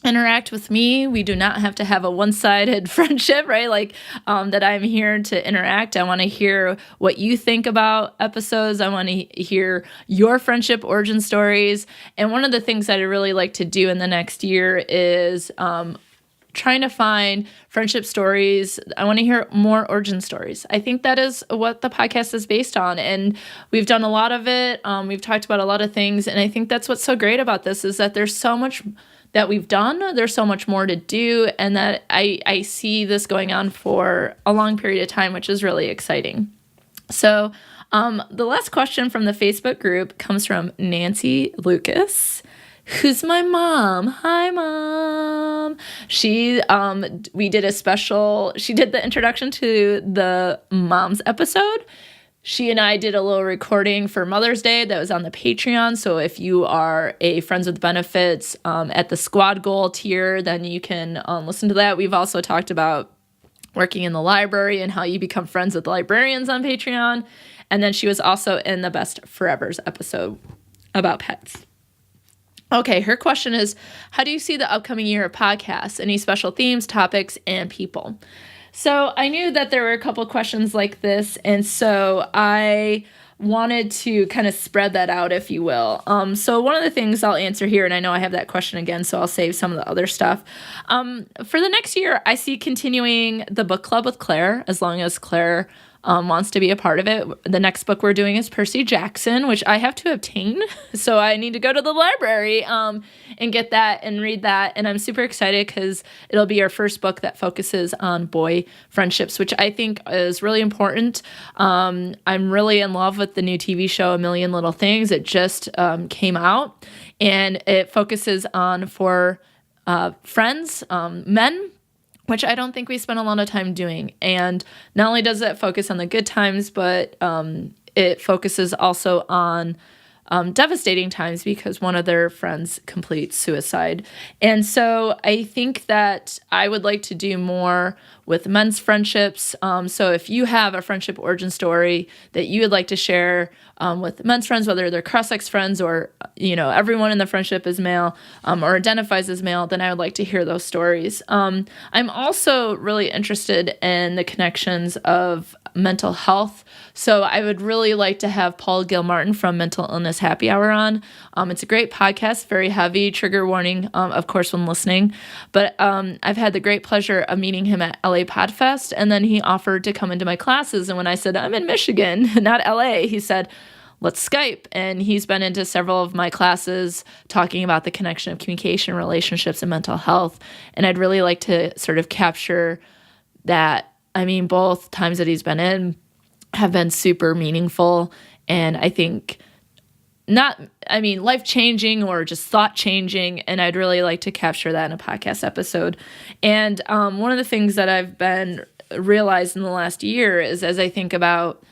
interact with me. We do not have to have a one-sided friendship, right? Like that I'm here to interact. I want to hear what you think about episodes. I want to hear your friendship origin stories. And one of the things that I really like to do in the next year is trying to find friendship stories. I want to hear more origin stories. I think that is what the podcast is based on. And we've done a lot of it. We've talked about a lot of things. And I think that's what's so great about this is that there's so much that we've done. There's so much more to do, and that I see this going on for a long period of time, which is really exciting. So the last question from the Facebook group comes from Nancy Lucas, who's my mom. Hi, Mom. She did the introduction to the Moms episode. She and I did a little recording for Mother's Day that was on the Patreon. So if you are a Friends with Benefits at the squad goal tier, then you can listen to that. We've also talked about working in the library and how you become friends with librarians on Patreon. And then she was also in the Best Forevers episode about pets. Okay, her question is, how do you see the upcoming year of podcasts? Any special themes, topics, and people? So I knew that there were a couple questions like this, and so I wanted to kind of spread that out, if you will. So one of the things I'll answer here, and I know I have that question again, so I'll save some of the other stuff. For the next year, I see continuing the book club with Claire, as long as Claire wants to be a part of it. The next book we're doing is Percy Jackson, which I have to obtain. So I need to go to the library and get that and read that. And I'm super excited because it'll be our first book that focuses on boy friendships, which I think is really important. I'm really in love with the new TV show, A Million Little Things. It just came out, and it focuses on four friends, men, which I don't think we spend a lot of time doing. And not only does it focus on the good times, but it focuses also on devastating times because one of their friends completes suicide. And so I think that I would like to do more with men's friendships. So if you have a friendship origin story that you would like to share with men's friends, whether they're cross-sex friends or, everyone in the friendship is male or identifies as male, then I would like to hear those stories. I'm also really interested in the connections of mental health. So I would really like to have Paul Gilmartin from Mental Illness Happy Hour on. It's a great podcast, very heavy, trigger warning, of course, when listening. But I've had the great pleasure of meeting him at LA Podfest, and then he offered to come into my classes. And when I said, I'm in Michigan, not LA, he said, let's Skype. And he's been into several of my classes talking about the connection of communication, relationships, and mental health. And I'd really like to sort of capture that. I mean, both times that he's been in have been super meaningful. And I think life-changing or just thought-changing. And I'd really like to capture that in a podcast episode. And one of the things that I've been realized in the last year is as I think about,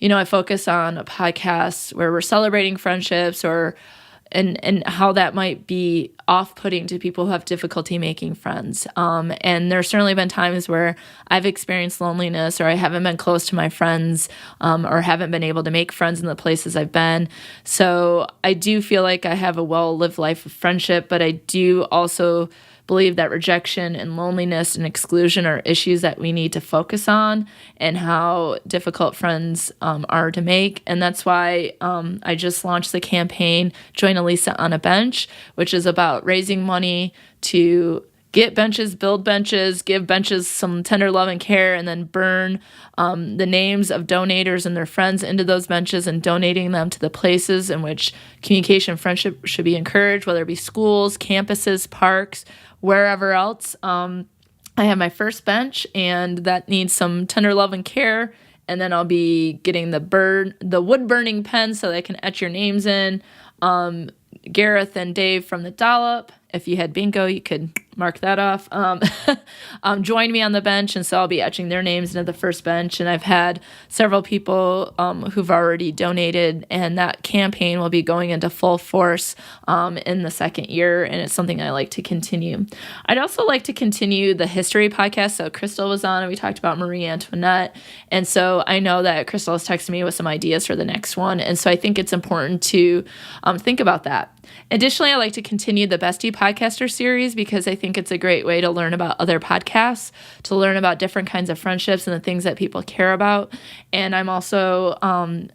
I focus on a podcast where we're celebrating friendships and how that might be off-putting to people who have difficulty making friends. And there's certainly been times where I've experienced loneliness or I haven't been close to my friends or haven't been able to make friends in the places I've been. So I do feel like I have a well-lived life of friendship, but I do also believe that rejection and loneliness and exclusion are issues that we need to focus on and how difficult friends are to make. And that's why I just launched the campaign, Join Alysa on a Bench, which is about raising money to get benches, build benches, give benches some tender love and care, and then burn the names of donators and their friends into those benches and donating them to the places in which communication and friendship should be encouraged, whether it be schools, campuses, parks, wherever else. I have my first bench, and that needs some tender love and care. And then I'll be getting the wood burning pen so that I can etch your names in. Gareth and Dave from the Dollop. If you had bingo, you could mark that off. Joined me on the bench, and so I'll be etching their names into the first bench. And I've had several people who've already donated, and that campaign will be going into full force in the second year, and it's something I like to continue. I'd also like to continue the history podcast. So Crystal was on, and we talked about Marie Antoinette, and so I know that Crystal has texted me with some ideas for the next one, and so I think it's important to think about that. Additionally, I like to continue the Bestie Podcaster series because I think it's a great way to learn about other podcasts, to learn about different kinds of friendships and the things that people care about. And I'm also,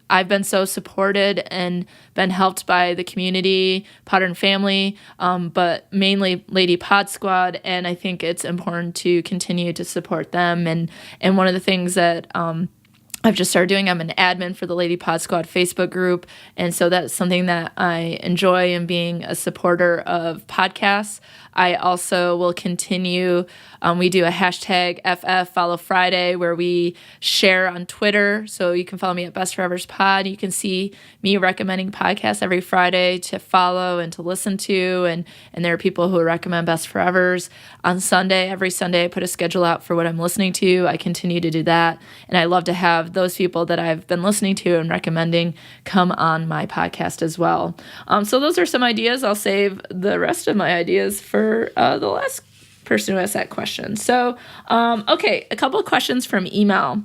I've been so supported and been helped by the community, Podern family, but mainly Lady Pod Squad. And I think it's important to continue to support them. And one of the things that I've just started doing, I'm an admin for the Lady Pod Squad Facebook group, and so that's something that I enjoy in being a supporter of podcasts. I also will continue, we do a hashtag FF Follow Friday where we share on Twitter, so you can follow me at Best Forevers Pod. You can see me recommending podcasts every Friday to follow and to listen to, and there are people who recommend Best Forevers. On Sunday, every Sunday, I put a schedule out for what I'm listening to. I continue to do that, and I love to have those people that I've been listening to and recommending come on my podcast as well. So those are some ideas. I'll save the rest of my ideas for the last person who asked that question. So, okay, a couple of questions from email.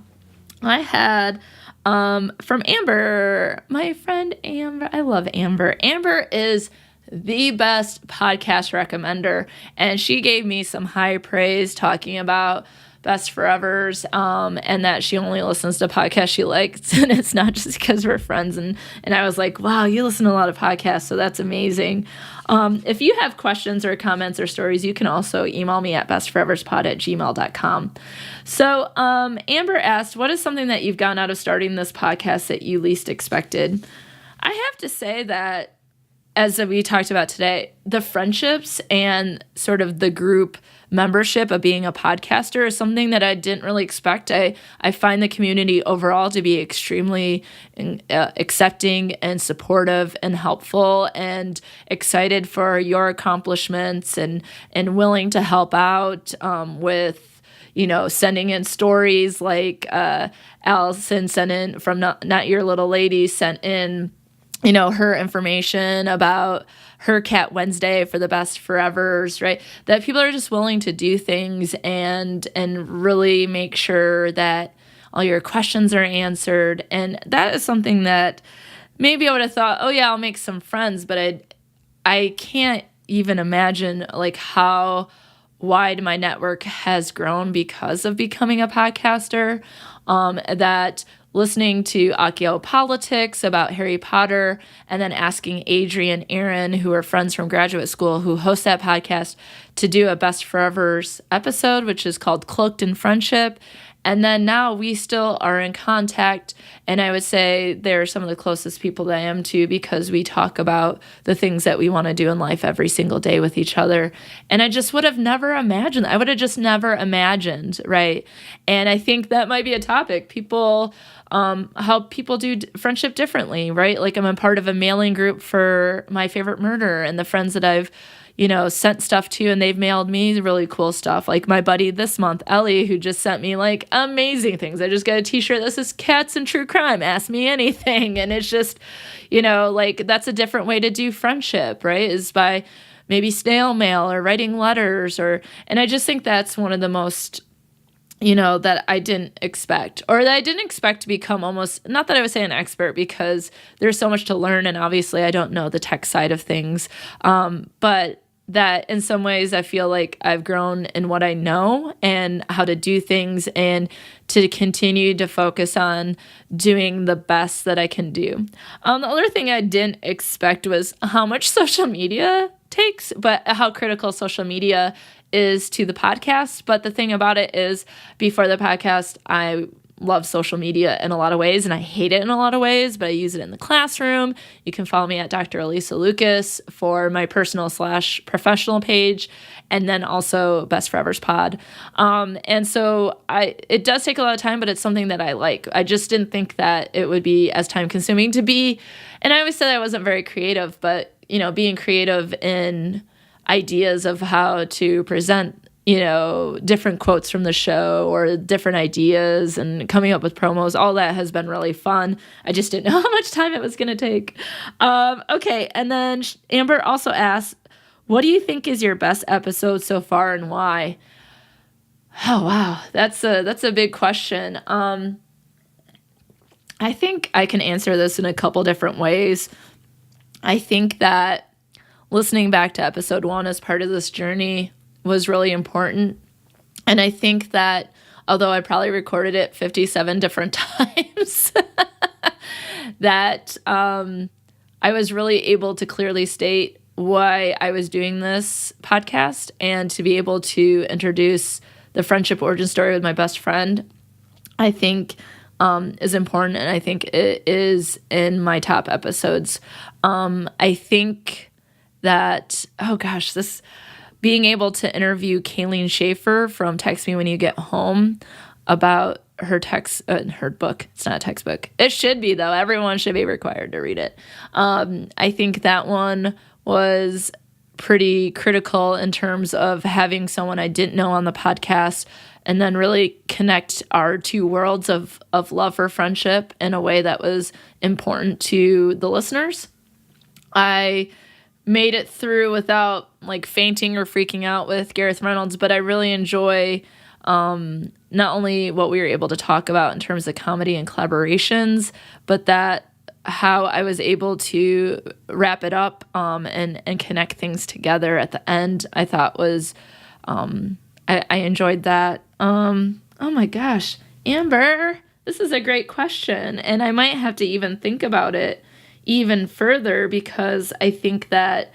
I had from Amber, my friend Amber. I love Amber. Amber is the best podcast recommender, and she gave me some high praise talking about Best Forevers, and that she only listens to podcasts she likes, and it's not just because we're friends. And I was like, wow, you listen to a lot of podcasts, so that's amazing. If you have questions or comments or stories, you can also email me at bestforeverspod@gmail.com. So Amber asked, what is something that you've gotten out of starting this podcast that you least expected? I have to say that, as we talked about today, the friendships and sort of the group membership of being a podcaster is something that I didn't really expect. I find the community overall to be extremely accepting and supportive and helpful and excited for your accomplishments and willing to help out with, sending in stories like Allison sent in from Not Your Little Lady, sent in her information about her Cat Wednesday for the Best Forevers, right? That people are just willing to do things and really make sure that all your questions are answered. And that is something that maybe I would have thought, oh yeah, I'll make some friends, but I can't even imagine like how wide my network has grown because of becoming a podcaster. That listening to Akio Politics about Harry Potter, and then asking Adrian, Aaron, who are friends from graduate school who host that podcast, to do a Best Forevers episode, which is called Cloaked in Friendship. And then now we still are in contact, and I would say they're some of the closest people that I am to, because we talk about the things that we want to do in life every single day with each other. And I just would have never imagined. I would have just never imagined, right? And I think that might be a topic. People, how people do friendship differently, right? Like I'm a part of a mailing group for My Favorite Murder, and the friends that I've sent stuff to, and they've mailed me really cool stuff. Like my buddy this month, Ellie, who just sent me like amazing things. I just got a t-shirt that says Cats and True Crime, ask me anything. And it's just, like that's a different way to do friendship, right? Is by maybe snail mail or writing letters and I just think that's one of the most, that I didn't expect, or that I didn't expect to become almost, not that I would say an expert, because there's so much to learn. And obviously I don't know the tech side of things. But that in some ways I feel like I've grown in what I know and how to do things, and to continue to focus on doing the best that I can do. The other thing I didn't expect was how much social media takes, but how critical social media is to the podcast. But the thing about it is, before the podcast, I love social media in a lot of ways, and I hate it in a lot of ways, but I use it in the classroom. You can follow me at Dr. Alysa Lucas for my personal / professional page, and then also Best Forevers Pod. And so it does take a lot of time, but it's something that I like. I just didn't think that it would be as time consuming to be. And I always said I wasn't very creative, but being creative in ideas of how to present different quotes from the show or different ideas and coming up with promos, all that has been really fun. I just didn't know how much time it was going to take. Okay. And then Amber also asked, what do you think is your best episode so far and why? Oh, wow. That's a big question. I think I can answer this in a couple different ways. I think that listening back to episode 1 as part of this journey was really important. And I think that although I probably recorded it 57 different times, that I was really able to clearly state why I was doing this podcast, and to be able to introduce the friendship origin story with my best friend, I think is important. And I think it is in my top episodes. I think that, being able to interview Kayleen Schaefer from Text Me When You Get Home about her book. It's not a textbook. It should be, though. Everyone should be required to read it. I think that one was pretty critical in terms of having someone I didn't know on the podcast, and then really connect our two worlds of love for friendship in a way that was important to the listeners. I made it through without like fainting or freaking out with Gareth Reynolds, but I really enjoy not only what we were able to talk about in terms of comedy and collaborations, but that how I was able to wrap it up and connect things together at the end, I thought was, I enjoyed that. Oh my gosh, Amber, this is a great question, and I might have to even think about it even further, because I think that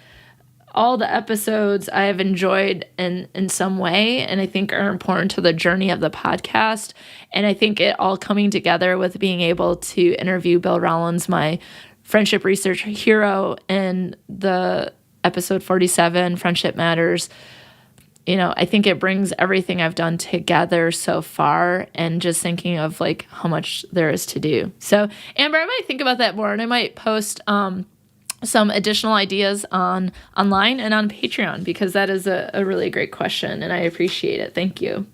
all the episodes I have enjoyed in some way, and I think are important to the journey of the podcast. And I think it all coming together with being able to interview Bill Rollins, my friendship research hero, in the episode 47, Friendship Matters. I think it brings everything I've done together so far, and just thinking of like how much there is to do. So Amber, I might think about that more, and I might post some additional ideas online and on Patreon, because that is a really great question, and I appreciate it. Thank you.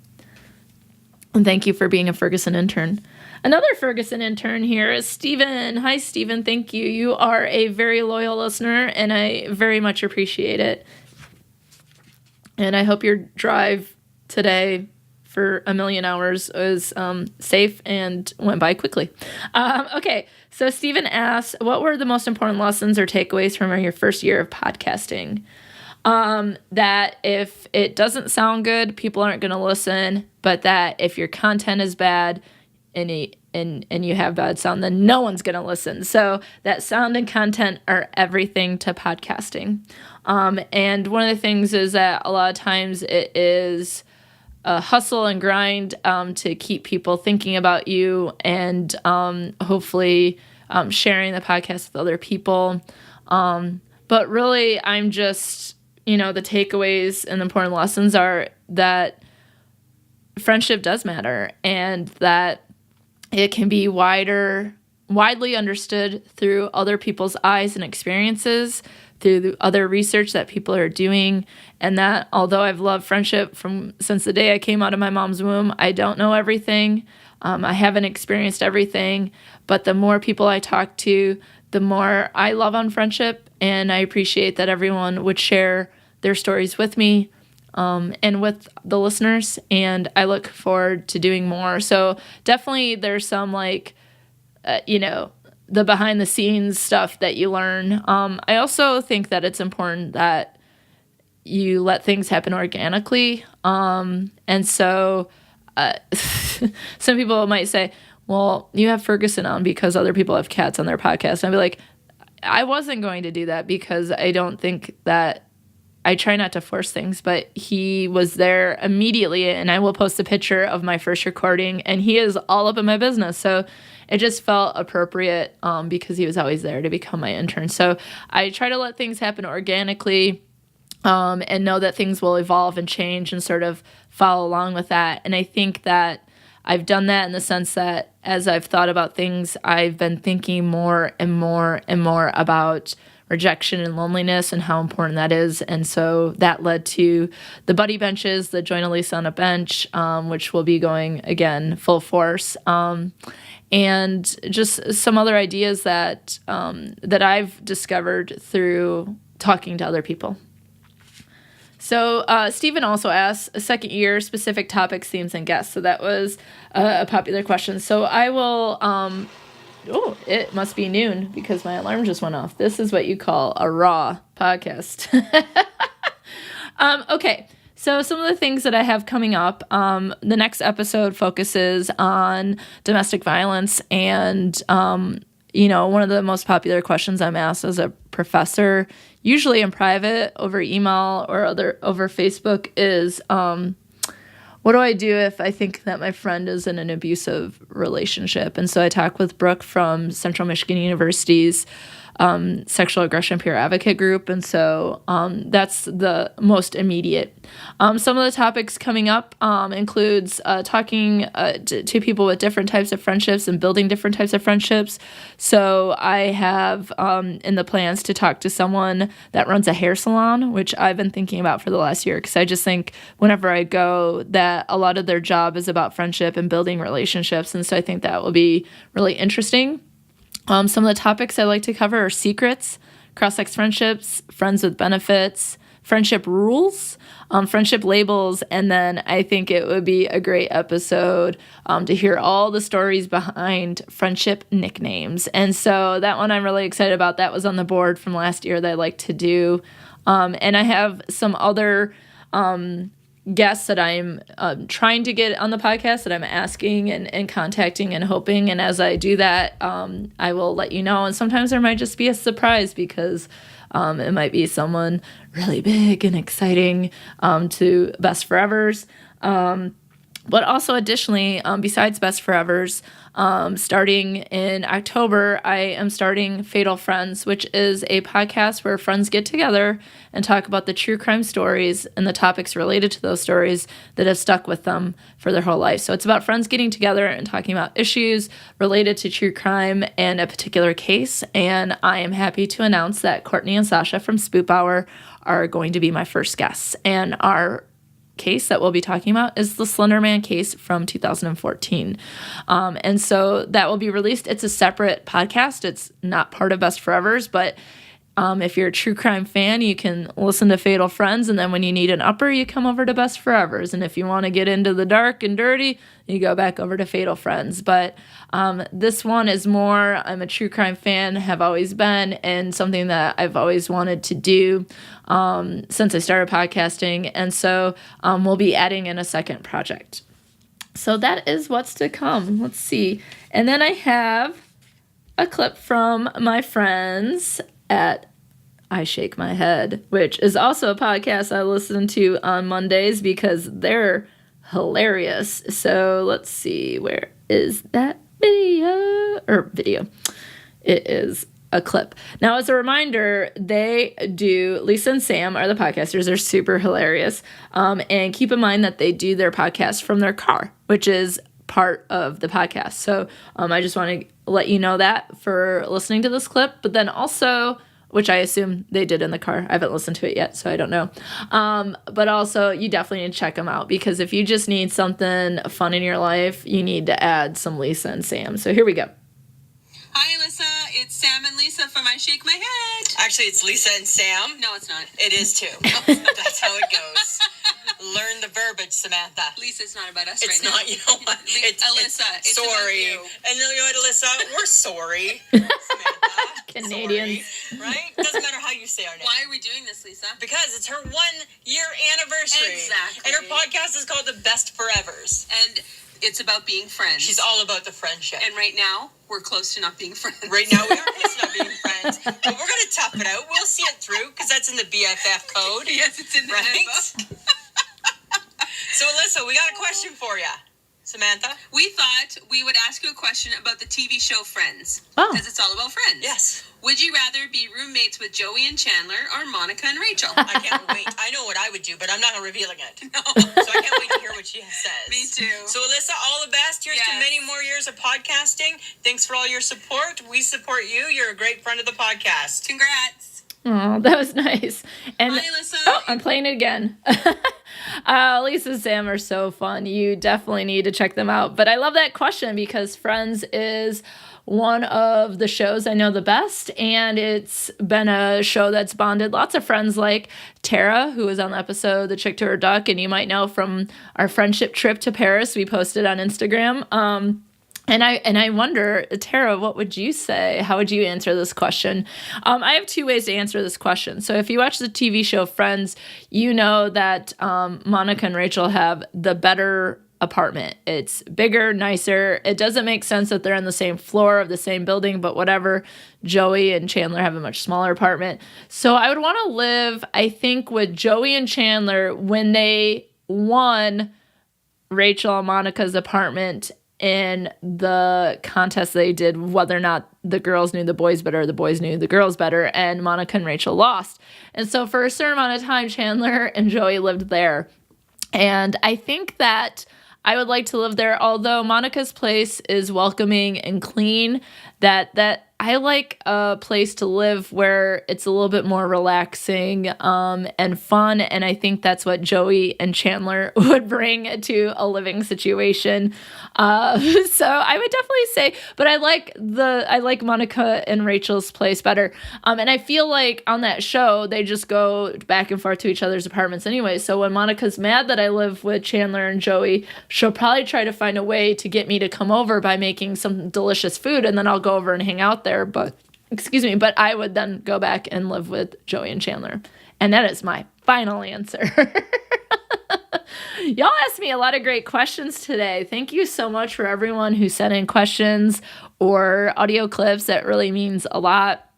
And thank you for being a Ferguson intern. Another Ferguson intern here is Stephen. Hi, Stephen. Thank you. You are a very loyal listener, and I very much appreciate it. And I hope your drive today for a million hours was safe and went by quickly. Okay, so Stephen asks, what were the most important lessons or takeaways from your first year of podcasting? That if it doesn't sound good, people aren't going to listen, but that if your content is bad, and you have bad sound, then no one's going to listen. So that sound and content are everything to podcasting. And one of the things is that a lot of times it is a hustle and grind to keep people thinking about you and hopefully sharing the podcast with other people. But really, I'm just, the takeaways and important lessons are that friendship does matter and that it can be widely understood through other people's eyes and experiences, through the other research that people are doing, and that although I've loved friendship since the day I came out of my mom's womb, I don't know everything. I haven't experienced everything, but the more people I talk to, the more I love on friendship, and I appreciate that everyone would share their stories with me. And with the listeners, and I look forward to doing more. So definitely there's some the behind the scenes stuff that you learn. I also think that it's important that you let things happen organically. And so some people might say, well, you have Ferguson on because other people have cats on their podcast. And I'd be like, I wasn't going to do that because I don't think that I try not to force things, but he was there immediately, and I will post a picture of my first recording, and he is all up in my business. So it just felt appropriate because he was always there to become my intern. So I try to let things happen organically and know that things will evolve and change and sort of follow along with that. And I think that I've done that in the sense that as I've thought about things, I've been thinking more and more and more about rejection and loneliness and how important that is. And so that led to the buddy benches, the Join Alysa on a Bench, which will be going again full force. And just some other ideas that I've discovered through talking to other people. So Stephen also asked a second year specific topics, themes, and guests. So that was a popular question. So I will... it must be noon because my alarm just went off. This is what you call a raw podcast. Okay, so some of the things that I have coming up, the next episode focuses on domestic violence. And, one of the most popular questions I'm asked as a professor, usually in private over email or over Facebook, is... what do I do if I think that my friend is in an abusive relationship? And so I talked with Brooke from Central Michigan University's sexual aggression peer advocate group. And so that's the most immediate. Some of the topics coming up includes talking to people with different types of friendships and building different types of friendships. So I have in the plans to talk to someone that runs a hair salon, which I've been thinking about for the last year, because I just think whenever I go that a lot of their job is about friendship and building relationships. And so I think that will be really interesting. Some of the topics I like to cover are secrets, cross-sex friendships, friends with benefits, friendship rules, friendship labels, and then I think it would be a great episode to hear all the stories behind friendship nicknames. And so that one I'm really excited about. That was on the board from last year that I like to do. And I have some other guests that I'm trying to get on the podcast that I'm asking and contacting and hoping. And as I do that, I will let you know. And sometimes there might just be a surprise because it might be someone really big and exciting to Best Forevers. But also additionally, besides Best Forevers, starting in October, I am starting Fatal Friends, which is a podcast where friends get together and talk about the true crime stories and the topics related to those stories that have stuck with them for their whole life. So it's about friends getting together and talking about issues related to true crime and a particular case. And I am happy to announce that Courtney and Sasha from Spoop Hour are going to be my first guests. And our case that we'll be talking about is the Slender Man case from 2014. And so that will be released. It's a separate podcast. It's not part of Best Forevers, but if you're a true crime fan, you can listen to Fatal Friends, and then when you need an upper, you come over to Best Forevers. And if you want to get into the dark and dirty, you go back over to Fatal Friends. But this one is more, I'm a true crime fan, have always been, and something that I've always wanted to do since I started podcasting. And so we'll be adding in a second project. So that is what's to come. Let's see. And then I have a clip from my friends at I Shake My Head, which is also a podcast I listen to on Mondays because they're hilarious. So let's see, where is that video? It is a clip. Now, as a reminder, Lisa and Sam are the podcasters. They're super hilarious. And keep in mind that they do their podcast from their car, which is part of the podcast. So I just want to let you know that for listening to this clip, but then also, which I assume they did in the car. I haven't listened to it yet, so I don't know. But also, you definitely need to check them out, because if you just need something fun in your life, you need to add some Lisa and Sam. So here we go. Hi, Alyssa. It's Sam and Lisa from I Shake My Head. Actually, it's Lisa and Sam. No, it's not. It is too. That's how it goes. Learn the verbiage, Samantha. Lisa, it's not about us It's right not, now. you know what? Alyssa, it's sorry. about you. And you know what, Alyssa? We're sorry. Samantha. Canadians. Sorry, right? Doesn't matter how you say our name. Why are we doing this, Lisa? Because it's her 1-year anniversary. Exactly. And her podcast is called The Best Forevers. And it's about being friends. She's all about the friendship. And right now, we're close to not being friends. Right now, we are close to not being friends. But we're going to tough it out. We'll see it through, because that's in the BFF code. Yes, it's in the handbook. So, Alyssa, we got a question for you. Samantha? We thought we would ask you a question about the TV show Friends. Oh. Because it's all about friends. Yes. Would you rather be roommates with Joey and Chandler or Monica and Rachel? I can't wait. I know what I would do, but I'm not revealing it. No. So I can't wait to hear what she says. Me too. So, Alyssa, all the best. Here's to Yes. many more years of podcasting. Thanks for all your support. We support you. You're a great friend of the podcast. Congrats. Oh, that was nice. And Hi, Alyssa. oh, I'm playing it again. Lisa and Sam are so fun. You definitely need to check them out. But I love that question because Friends is one of the shows I know the best, and it's been a show that's bonded lots of friends like Tara, who was on the episode The Chick to Her Duck, and you might know from our friendship trip to Paris we posted on Instagram. And I wonder, Tara, what would you say? How would you answer this question? I have two ways to answer this question. So if you watch the TV show Friends, you know that Monica and Rachel have the better apartment. It's bigger, nicer. It doesn't make sense that they're on the same floor of the same building, but whatever. Joey and Chandler have a much smaller apartment. So I would want to live, I think, with Joey and Chandler when they won Rachel and Monica's apartment in the contest they did, whether or not the girls knew the boys better, the boys knew the girls better, and Monica and Rachel lost. And so for a certain amount of time, Chandler and Joey lived there. And I think that I would like to live there, although Monica's place is welcoming and clean, that I like a place to live where it's a little bit more relaxing and fun, and I think that's what Joey and Chandler would bring to a living situation. So I would definitely say, but I like Monica and Rachel's place better. And I feel like on that show they just go back and forth to each other's apartments anyway. So when Monica's mad that I live with Chandler and Joey, she'll probably try to find a way to get me to come over by making some delicious food, and then I'll go over and hang out there. But I would then go back and live with Joey and Chandler. And that is my final answer. Y'all asked me a lot of great questions today. Thank you so much for everyone who sent in questions or audio clips. That really means a lot.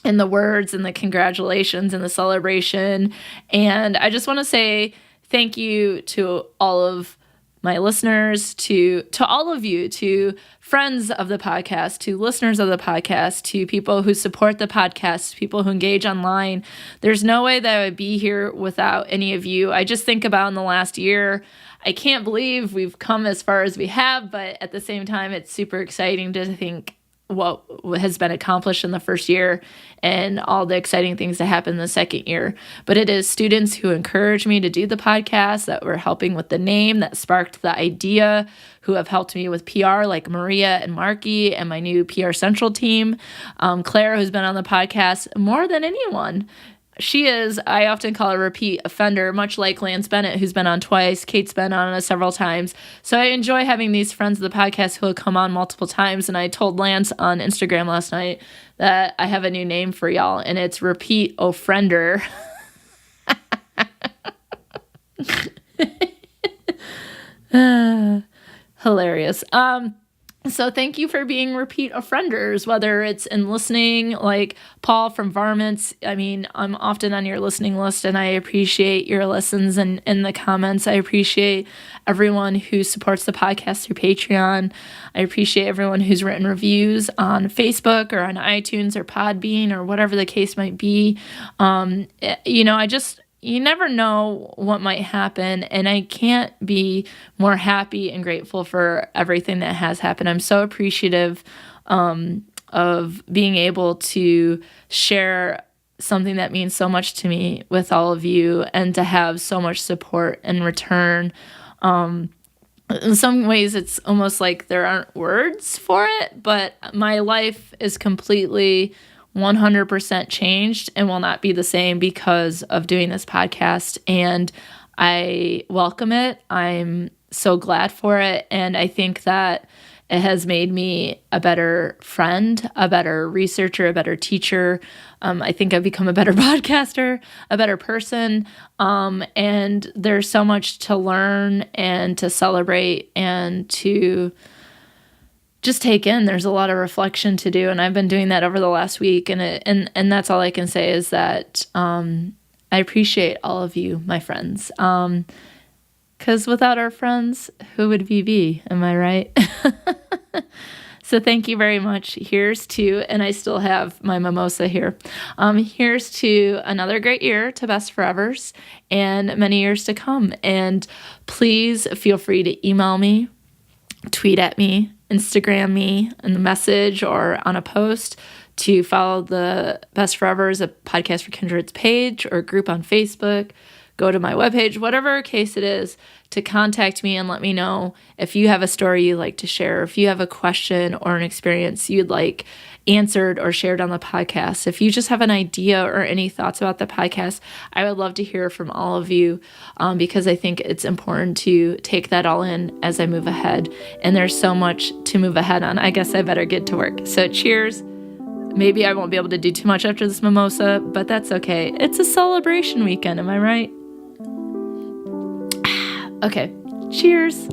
And the words and the congratulations and the celebration. And I just want to say thank you to all of my listeners, to all of you, to friends of the podcast, to listeners of the podcast, to people who support the podcast, people who engage online. There's no way that I would be here without any of you. I just think about in the last year, I can't believe we've come as far as we have, but at the same time, it's super exciting to think what has been accomplished in the first year and all the exciting things that happen in the second year. But it is students who encouraged me to do the podcast, that were helping with the name, that sparked the idea, who have helped me with PR, like Maria and Marky and my new PR Central team. Claire, who's been on the podcast more than anyone. She is, I often call her a repeat offender, much like Lance Bennett, who's been on twice. Kate's been on us several times. So I enjoy having these friends of the podcast who will come on multiple times. And I told Lance on Instagram last night that I have a new name for y'all, and it's Repeat Offender. Hilarious. So thank you for being repeat offenders, whether it's in listening, like Paul from Varmints. I mean, I'm often on your listening list, and I appreciate your listens and the comments. I appreciate everyone who supports the podcast through Patreon. I appreciate everyone who's written reviews on Facebook or on iTunes or Podbean or whatever the case might be. You never know what might happen, and I can't be more happy and grateful for everything that has happened. I'm so appreciative of being able to share something that means so much to me with all of you, and to have so much support in return. In some ways, it's almost like there aren't words for it, but my life is completely 100% changed and will not be the same because of doing this podcast. And I welcome it. I'm so glad for it. And I think that it has made me a better friend, a better researcher, a better teacher. I think I've become a better podcaster, a better person. And there's so much to learn and to celebrate and to just take in. There's a lot of reflection to do, and I've been doing that over the last week, and that's all I can say is that I appreciate all of you, my friends, because without our friends, who would we be? Am I right? So thank you very much. Here's to, and I still have my mimosa here. Here's to another great year to Best Forevers and many years to come. And please feel free to email me, tweet at me, Instagram me in the message or on a post, to follow the Best Forevers, a Podcast for Kindred's page or group on Facebook. Go to my webpage, whatever case it is, to contact me and let me know if you have a story you'd like to share, if you have a question or an experience you'd like answered or shared on the podcast. If you just have an idea or any thoughts about the podcast, I would love to hear from all of you, because I think it's important to take that all in as I move ahead. And there's so much to move ahead on. I guess I better get to work. So cheers. Maybe I won't be able to do too much after this mimosa, but that's okay. It's a celebration weekend, am I right? Okay, cheers.